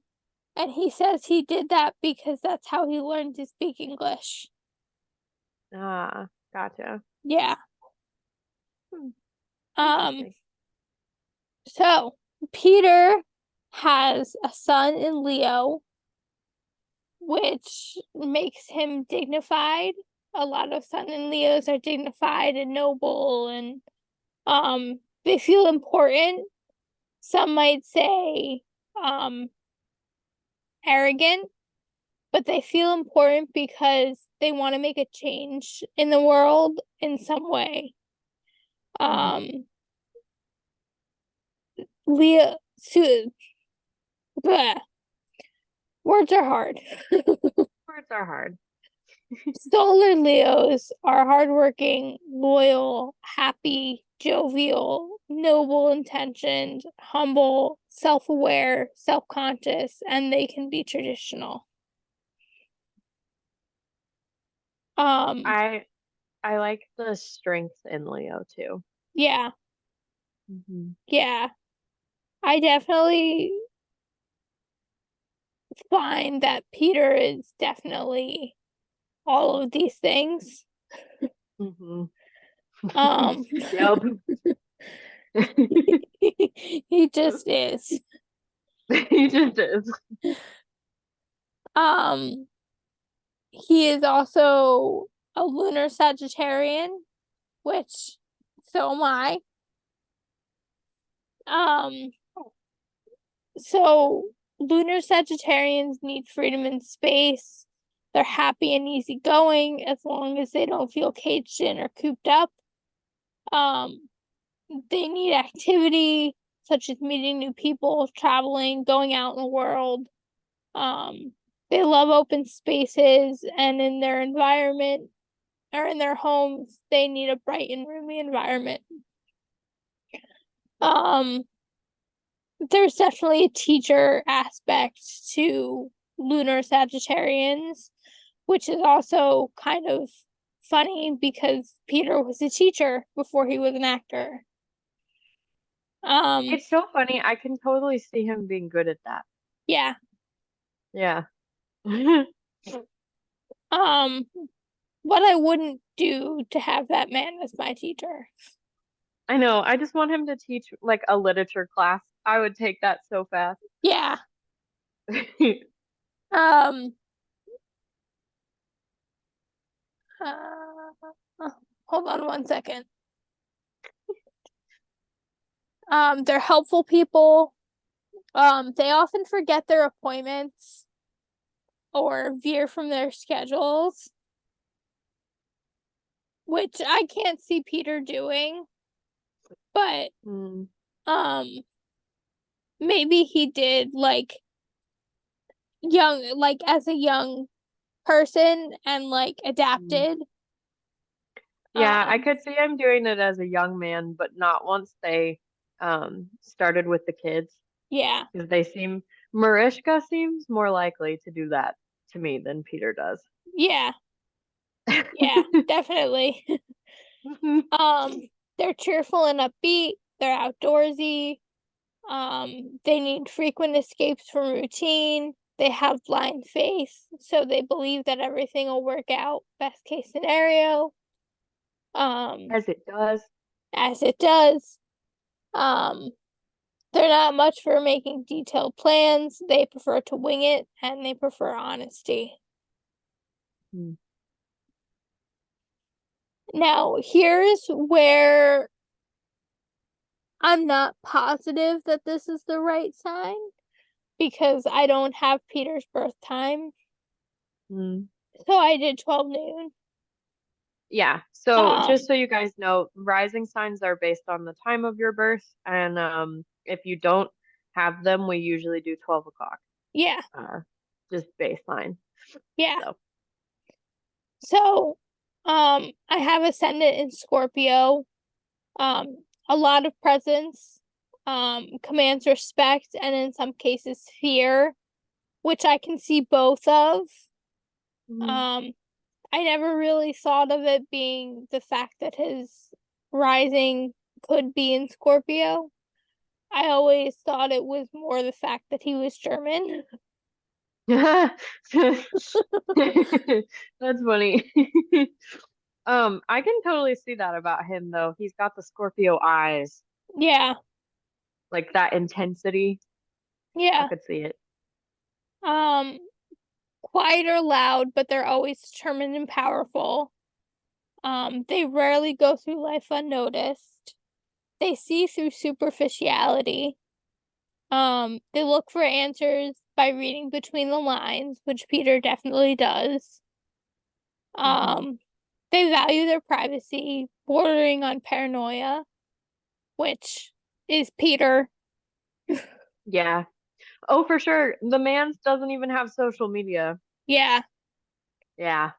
and he says he did that because that's how he learned to speak English. Ah, gotcha. Yeah. Hmm. Um, Interesting. so Peter has a son in Leo, which makes him dignified. A lot of Sun and Leos are dignified and noble and they feel important. Some might say um arrogant, but they feel important because they want to make a change in the world in some way. Hmm. Um Leo su bleh, words are hard. Words are hard. Solar Leos are hardworking, loyal, happy, jovial, noble intentioned, humble, self aware, self conscious, and they can be traditional. Um, I I like the strength in Leo too. yeah, Hmm. yeah. I definitely find that Peter is definitely all of these things. Hmm. Um, Yep. he just is. He just is. Um, he is also a lunar Sagittarian, which so am I. Um, so lunar Sagittarians need freedom and space. They're happy and easygoing as long as they don't feel caged in or cooped up. Um, they need activity such as meeting new people, traveling, going out in the world. Um, they love open spaces and in their environment or in their homes, they need a bright and roomy environment. Um, there's definitely a teacher aspect to lunar Sagittarians, which is also kind of funny because Peter was a teacher before he was an actor. Um, It's so funny. I can totally see him being good at that. yeah. Yeah. Um, what I wouldn't do to have that man as my teacher. I know. I just want him to teach like a literature class. I would take that so fast. Yeah. Um, uh, hold on 1 second. They're helpful people. They often forget their appointments or veer from their schedules. which I can't see Peter doing, but Mm, maybe he did like young, like as a young person and like mm. adapted. Yeah, I Um, could see him doing it as a young man, but not once they started with the kids. yeah, Because Mariska seems more likely to do that to me than Peter does. yeah, yeah, definitely. Um, they're cheerful and upbeat, they're outdoorsy, they need frequent escapes from routine, they have blind faith, so they believe that everything will work out, best case scenario, um, As it does. as it does. Um, they're not much for making detailed plans, they prefer to wing it, and they prefer honesty. Mm. Now, here's where I'm not positive that this is the right sign because I don't have Peter's birth time. Mm. So I did 12 noon. Yeah. So Um, just so you guys know, rising signs are based on the time of your birth, and if you don't have them, we usually do 12 o'clock. yeah, Uh, just baseline. yeah. So. So, I have ascendant in Scorpio. Um, a lot of presence, commands respect, and in some cases fear, which I can see both of. Mhm. Um, I never really thought of it being the fact that his rising could be in Scorpio. I always thought it was more the fact that he was German. That's funny. I can totally see that about him though. He's got the Scorpio eyes, Yeah, like that intensity. I yeah. could see it. Um, quiet or loud, but they're always determined and powerful. They rarely go through life unnoticed. They see through superficiality. They look for answers by reading between the lines, which Peter definitely does. Hmm. Um, they value their privacy, bordering on paranoia, which is Peter. Yeah. Oh, for sure. The man doesn't even have social media. Yeah, Yeah.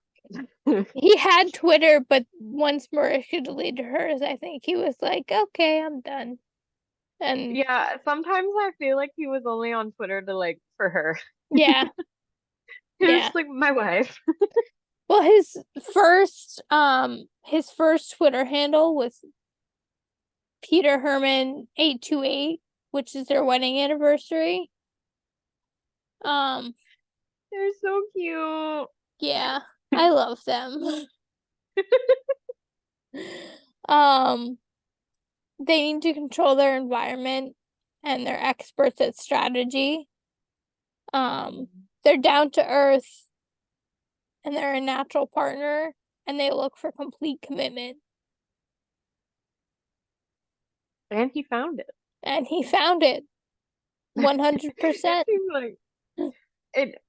he had Twitter, but once Marisha deleted hers, I think he was like, okay, I'm done. And Yeah, sometimes I feel like he was only on Twitter to like for her. yeah, He was yeah. just like my wife. Well, his first Twitter handle was Peter Hermann 828, which is their wedding anniversary. Um, They're so cute. yeah, I love them. Um, they need to control their environment and they're experts at strategy. They're down to earth and they're a natural partner and they look for complete commitment. And he found it. And he found it 100%. He's like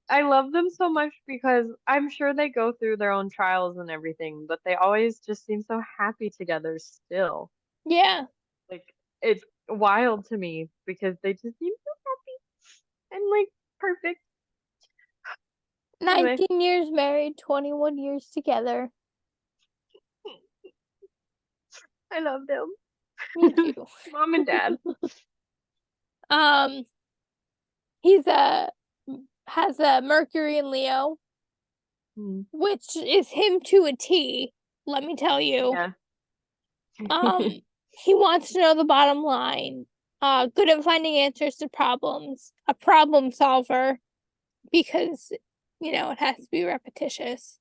I love them so much because I'm sure they go through their own trials and everything, but they always just seem so happy together still. Yeah. Like it's wild to me because they just seem so happy and like perfect. Anyway, 19 years married, 21 years together. I love them. Me too. Mom and dad. Um, he's a has a Mercury in Leo, Mm, which is him to a T, let me tell you. yeah. Um, he wants to know the bottom line. Good at finding answers to problems, a problem solver because it has to be repetitious.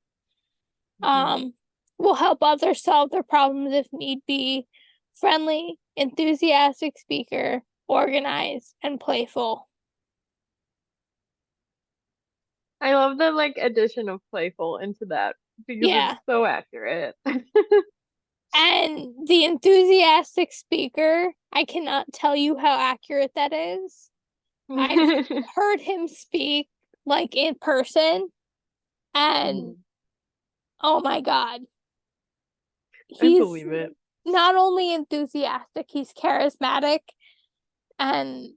Mhm. Um, will help others solve their problems if need be. Friendly, enthusiastic speaker, organized, and playful. I love the like addition of playful into that because it's Yeah. so accurate. And the enthusiastic speaker, I cannot tell you how accurate that is. I've heard him speak like in person, and Mhm. oh my God. I he's believe it. not only enthusiastic, he's charismatic, and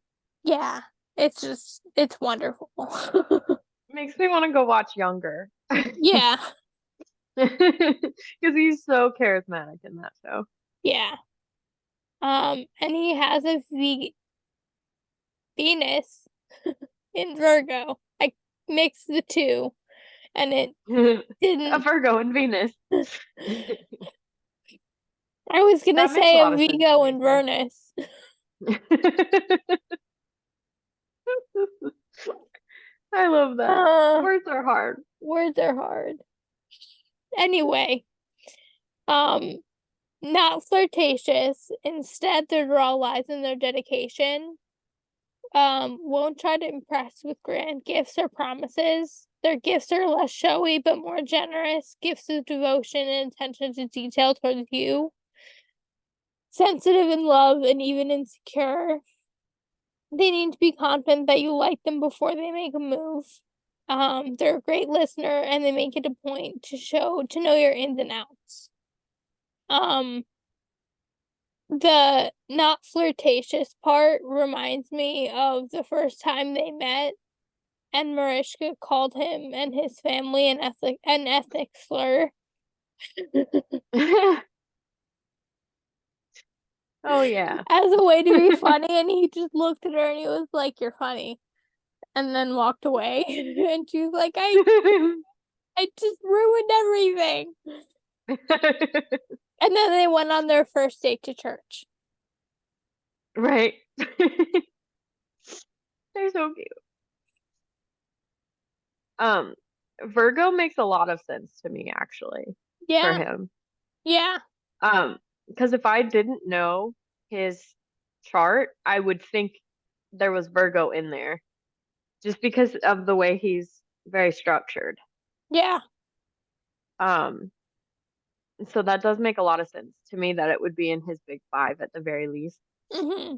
yeah, it's wonderful. Makes me want to go watch Younger. Yeah, Because he's so charismatic in that show. yeah. And he has a Venus in Virgo. I mixed the two, and it A didn't. Virgo and Venus. I was gonna That makes a say a lot of sense to Vigo me and too. Vernus. I love that. Uh, Words are hard. words are hard. Anyway, um, not flirtatious. Instead, their draw lies in their dedication. Won't try to impress with grand gifts or promises. Their gifts are less showy but more generous. Gifts of devotion and attention to detail towards you. Sensitive in love and even insecure. They need to be confident that you like them before they make a move. They're a great listener and they make it a point to know your ins and outs. Um, the not flirtatious part reminds me of the first time they met, and Mariska called him and his family an ethnic slur. Oh yeah. As a way to be funny, and he just looked at her and he was like, "You're funny," and then walked away. And she was like, I just ruined everything." And then they went on their first date to church. Right. They're so cute. Um, Virgo makes a lot of sense to me actually for Yeah, him. yeah, Because if I didn't know his chart, I would think there was Virgo in there just because of the way he's very structured. yeah. Um, so that does make a lot of sense to me that it would be in his big five at the very least. Mm-hmm.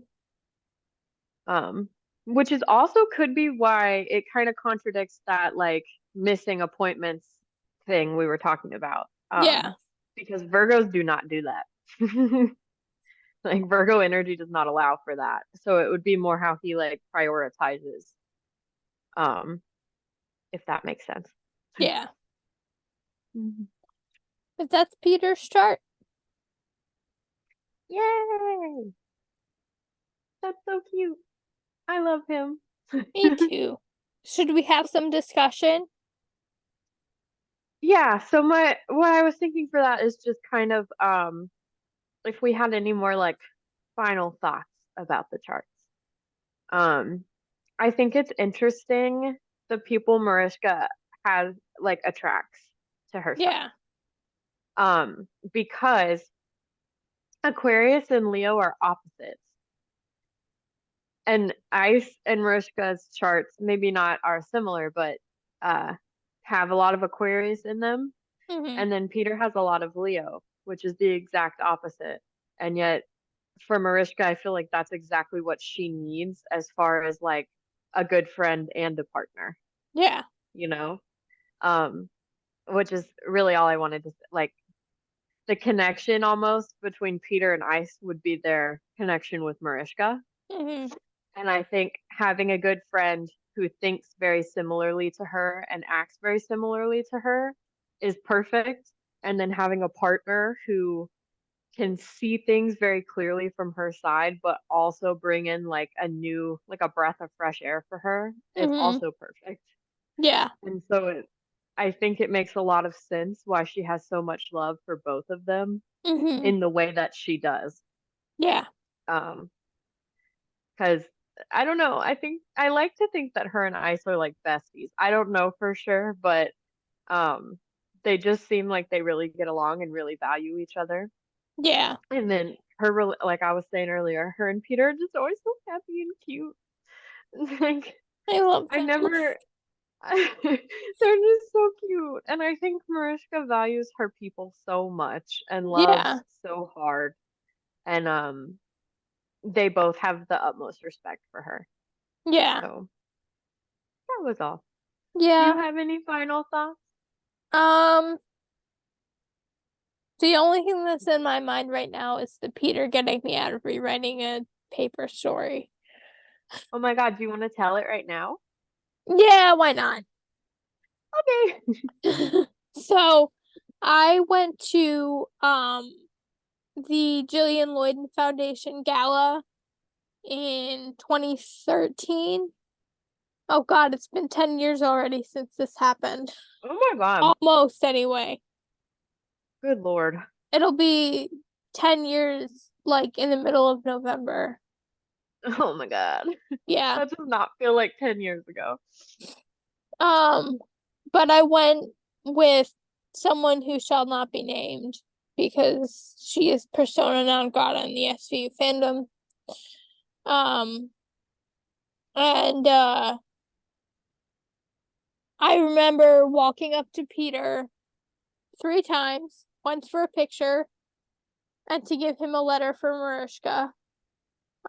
Um, which is also could be why it kind of contradicts that like missing appointments thing we were talking about. Yeah, Because Virgos do not do that. Like Virgo energy does not allow for that. So it would be more how he like prioritizes, um, if that makes sense. yeah. Mhm. But that's Peter's chart. Yay! That's so cute. I love him. Me too. Should we have some discussion? Yeah, so my what I was thinking for that is just kind of if we had any more like final thoughts about the charts. Um I think it's interesting the people Mariska has like attracts to herself. Yeah, Because Aquarius and Leo are opposites. And Ice and Mariska's charts maybe not are similar, but uh have a lot of Aquarius in them. mm-hmm. And then Peter has a lot of Leo, which is the exact opposite. And yet for Mariska, I feel like that's exactly what she needs as far as like a good friend and a partner, Yeah, you know? Um, which is really all I wanted to like the connection almost between Peter and Ice would be their connection with Mariska. mm-hmm. And I think having a good friend who thinks very similarly to her and acts very similarly to her is perfect. And then having a partner who can see things very clearly from her side, but also bring in like a new, like a breath of fresh air for her is Mm-hmm. also perfect. Yeah, And so I think it makes a lot of sense why she has so much love for both of them mm-hmm. in the way that she does. Yeah, Um, because I don't know, I think I like to think that her and Ice are like besties. I don't know for sure, but um, they just seem like they really get along and really value each other. yeah. And then like I was saying earlier, her and Peter are just always so happy and cute. Like I love I them. never, they're just so cute. And I think Mariska values her people so much and loves Yeah, so hard. And they both have the utmost respect for her. yeah, So that was all. Do you yeah. have any final thoughts? Um, The only thing that's in my mind right now is the Peter getting me out of rewriting a paper story. Oh my God, do you want to tell it right now? Yeah, why not? Okay. So I went to the Jillian Lloyd Foundation Gala in 2013. Oh God, it's been 10 years already since this happened. Oh my God. Almost, anyway. Good Lord. It'll be 10 years, like, in the middle of November. Oh my God. Yeah. That does not feel like 10 years ago. Um, but I went with someone who shall not be named because she is persona non grata in the SVU fandom. Um, and I remember walking up to Peter 3 times, once for a picture and to give him a letter for Mariska.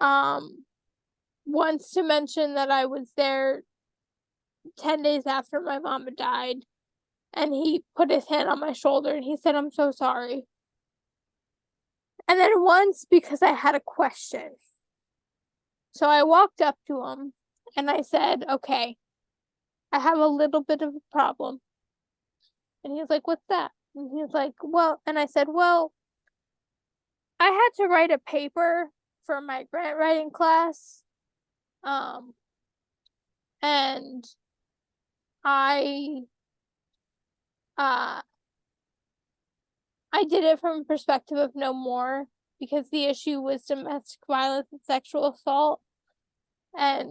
Um, once to mention that I was there 10 days after my mama died, and he put his hand on my shoulder and he said, "I'm so sorry." And then once because I had a question. So I walked up to him and I said, "Okay, I have a little bit of a problem." And he was like, "What's that?" And he was like, "Well," and I said, "Well, I had to write a paper for my grant writing class. Um, and I uh I did it from a perspective of no more because the issue was domestic violence and sexual assault. And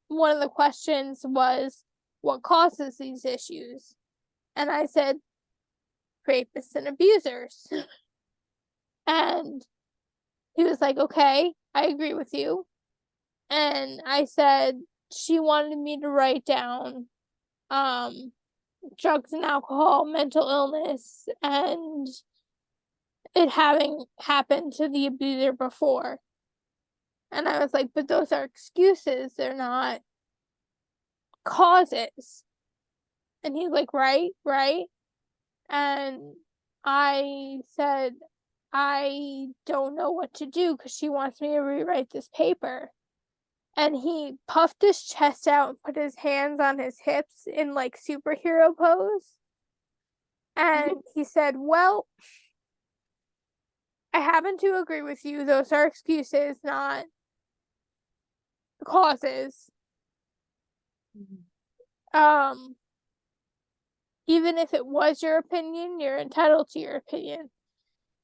one of the questions was, what causes these issues? And I said, rapists and abusers. And he was like, okay, I agree with you. And I said, she wanted me to write down um, drugs and alcohol, mental illness, and it having happened to the abuser before. And I was like, but those are excuses, they're not causes. And he's like, right, right. And I said, I don't know what to do because she wants me to rewrite this paper. And he puffed his chest out and put his hands on his hips in like superhero pose. And he said, well, I happen to agree with you. Those are excuses, not causes. Um, even if it was your opinion, you're entitled to your opinion.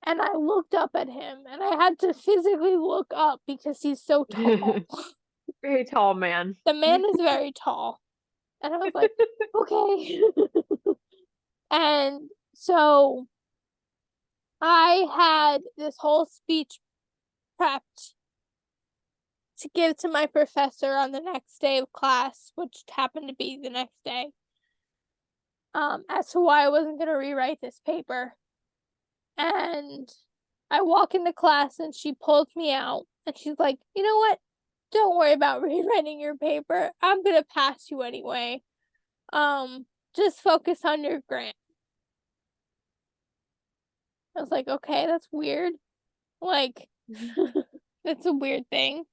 And I looked up at him and I had to physically look up because he's so tall. Very tall man. The man is very tall. And I was like, okay. And so I had this whole speech prepped to give to my professor on the next day of class, which happened to be the next day, as to why I wasn't going to rewrite this paper. And I walk into class and she pulled me out and she's like, you know what? Don't worry about rewriting your paper. I'm going to pass you anyway. Just focus on your grant. I was like, okay, that's weird. Like, it's a weird thing.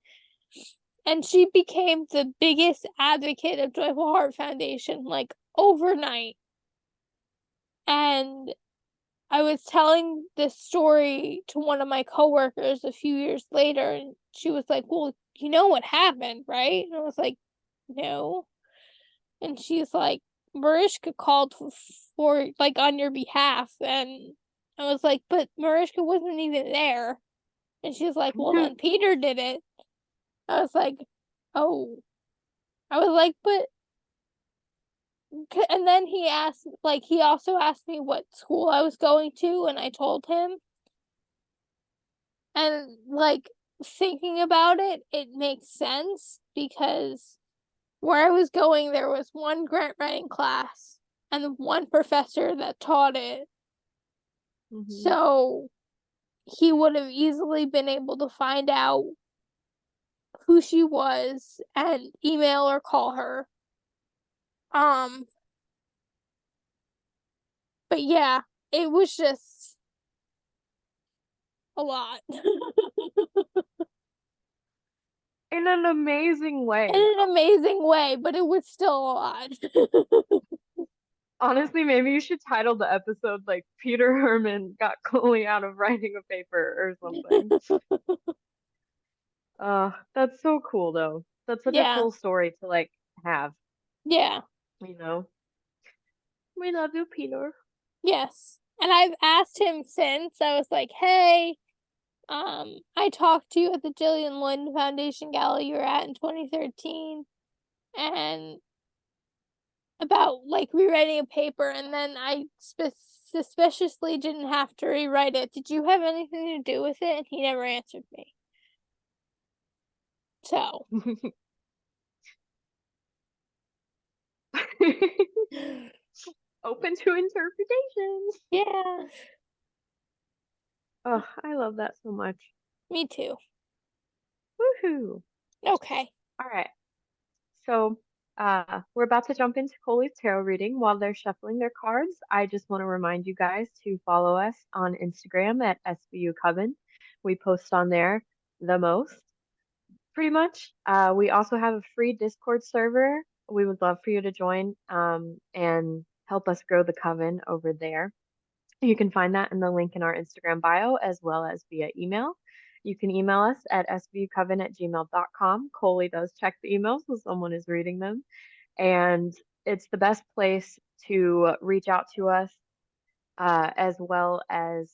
And she became the biggest advocate of Joyful Heart Foundation, like overnight. And I was telling this story to one of my coworkers a few years later, and she was like, well, you know what happened, right? And I was like, no. And she's like, Mariska called for like on your behalf. And I was like, but Mariska wasn't even there. And she's like, well, then Peter did it. I was like, oh. I was like, but. And then he asked, like, he also asked me what school I was going to, and I told him. And, like, thinking about it, it makes sense because where I was going, there was one grant writing class and one professor that taught it. So he would have easily been able to find out who she was and email or call her. But yeah, it was just a lot. In an amazing way, In an though. amazing way, but it was still a lot. Honestly, maybe you should title the episode like Peter Hermann got Koli out of writing a paper or something. That's so cool though. That's such a Yeah, cool story to like have, yeah, you know. We love you, Peter. yes. And I've asked him since. I was like, hey, I talked to you at the Gillian Lynn Foundation Gala you were at in 2013 and about like rewriting a paper, and then I suspiciously didn't have to rewrite it. Did you have anything to do with it? And he never answered me. So, Open to interpretations. yeah, Oh, I love that so much. me too. Woohoo. Okay. All right. So, we're about to jump into Coley's tarot reading. While they're shuffling their cards, I just want to remind you guys to follow us on Instagram at SVU Coven. We post on there the most, pretty much. We also have a free Discord server. We would love for you to join and help us grow the coven over there. You can find that in the link in our Instagram bio as well as via email. You can email us at svucoven@gmail.com. Coley does check the emails so someone is reading them. And it's the best place to reach out to us, as well as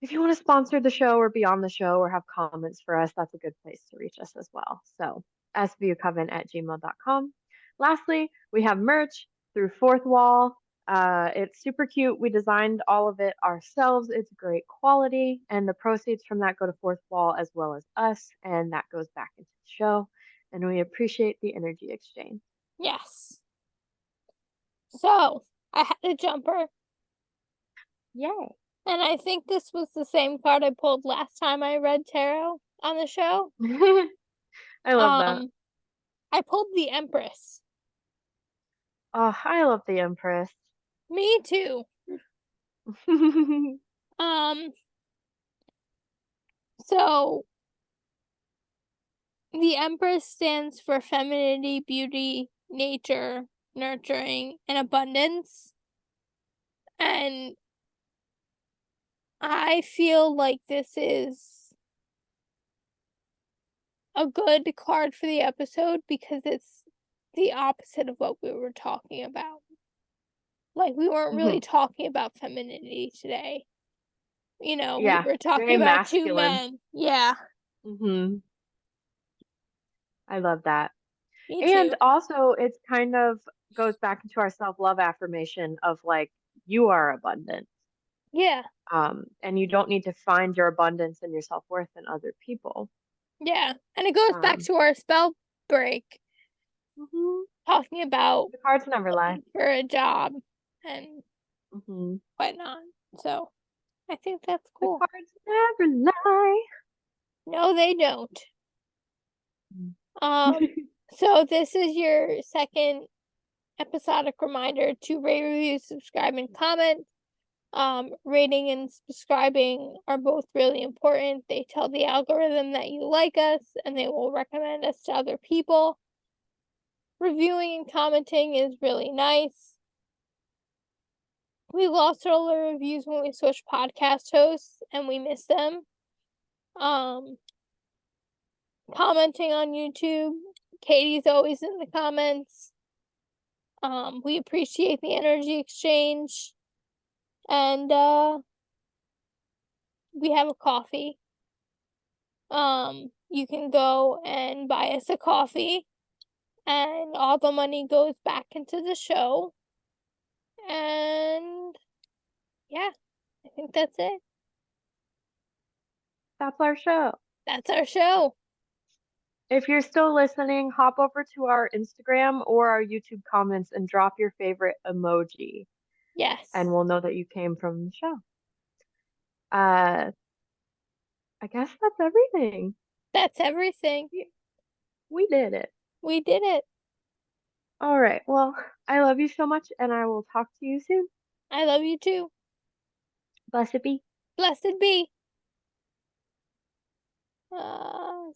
if you want to sponsor the show or be on the show or have comments for us, that's a good place to reach us as well. So svucoven@gmail.com. Lastly, we have merch through Fourth Wall. It's super cute. We designed all of it ourselves. It's great quality, and the proceeds from that go to Fourth Wall as well as us, and that goes back into the show. And we appreciate the energy exchange. Yes. So, I had a jumper, Yay. and I think this was the same card I pulled last time I read tarot on the show. I love that. I pulled the Empress. Oh, I love the Empress. Me too. Um, so the Empress stands for femininity, beauty, nature, nurturing, and abundance. And I feel like this is a good card for the episode because it's the opposite of what we were talking about. Like, we weren't really Mhm. talking about femininity today. We Yeah, were talking very about two masculine. men. Yeah, I love that. me And too. also, it's kind of goes back into our self-love affirmation of like, you are abundant. Yeah, And you don't need to find your abundance and your self-worth in other people. yeah. And it goes back Um, to our spell break, mhm. talking about The cards never lie. looking for a job and hmm whatnot. So I think that's The cool. cards never lie. No, they don't. Mm. So this is your second episodic reminder to rate, review, subscribe, and comment. Rating and subscribing are both really important. They tell the algorithm that you like us and they will recommend us to other people. Reviewing and commenting is really nice. We lost all our reviews when we switched podcast hosts and we miss them. Commenting on YouTube. Katie's always in the comments. We appreciate the energy exchange. And we have a coffee. You can go and buy us a coffee, and all the money goes back into the show. And yeah, I think that's it. That's our show. That's our show. If you're still listening, hop over to our Instagram or our YouTube comments and drop your favorite emoji, and Yes, we'll know that you came from the show. Uh, I guess that's everything. that's everything. We did it. We did it. All right. Well, I love you so much, and I will talk to you soon. I love you too. Blessed be. Blessed be. Uh,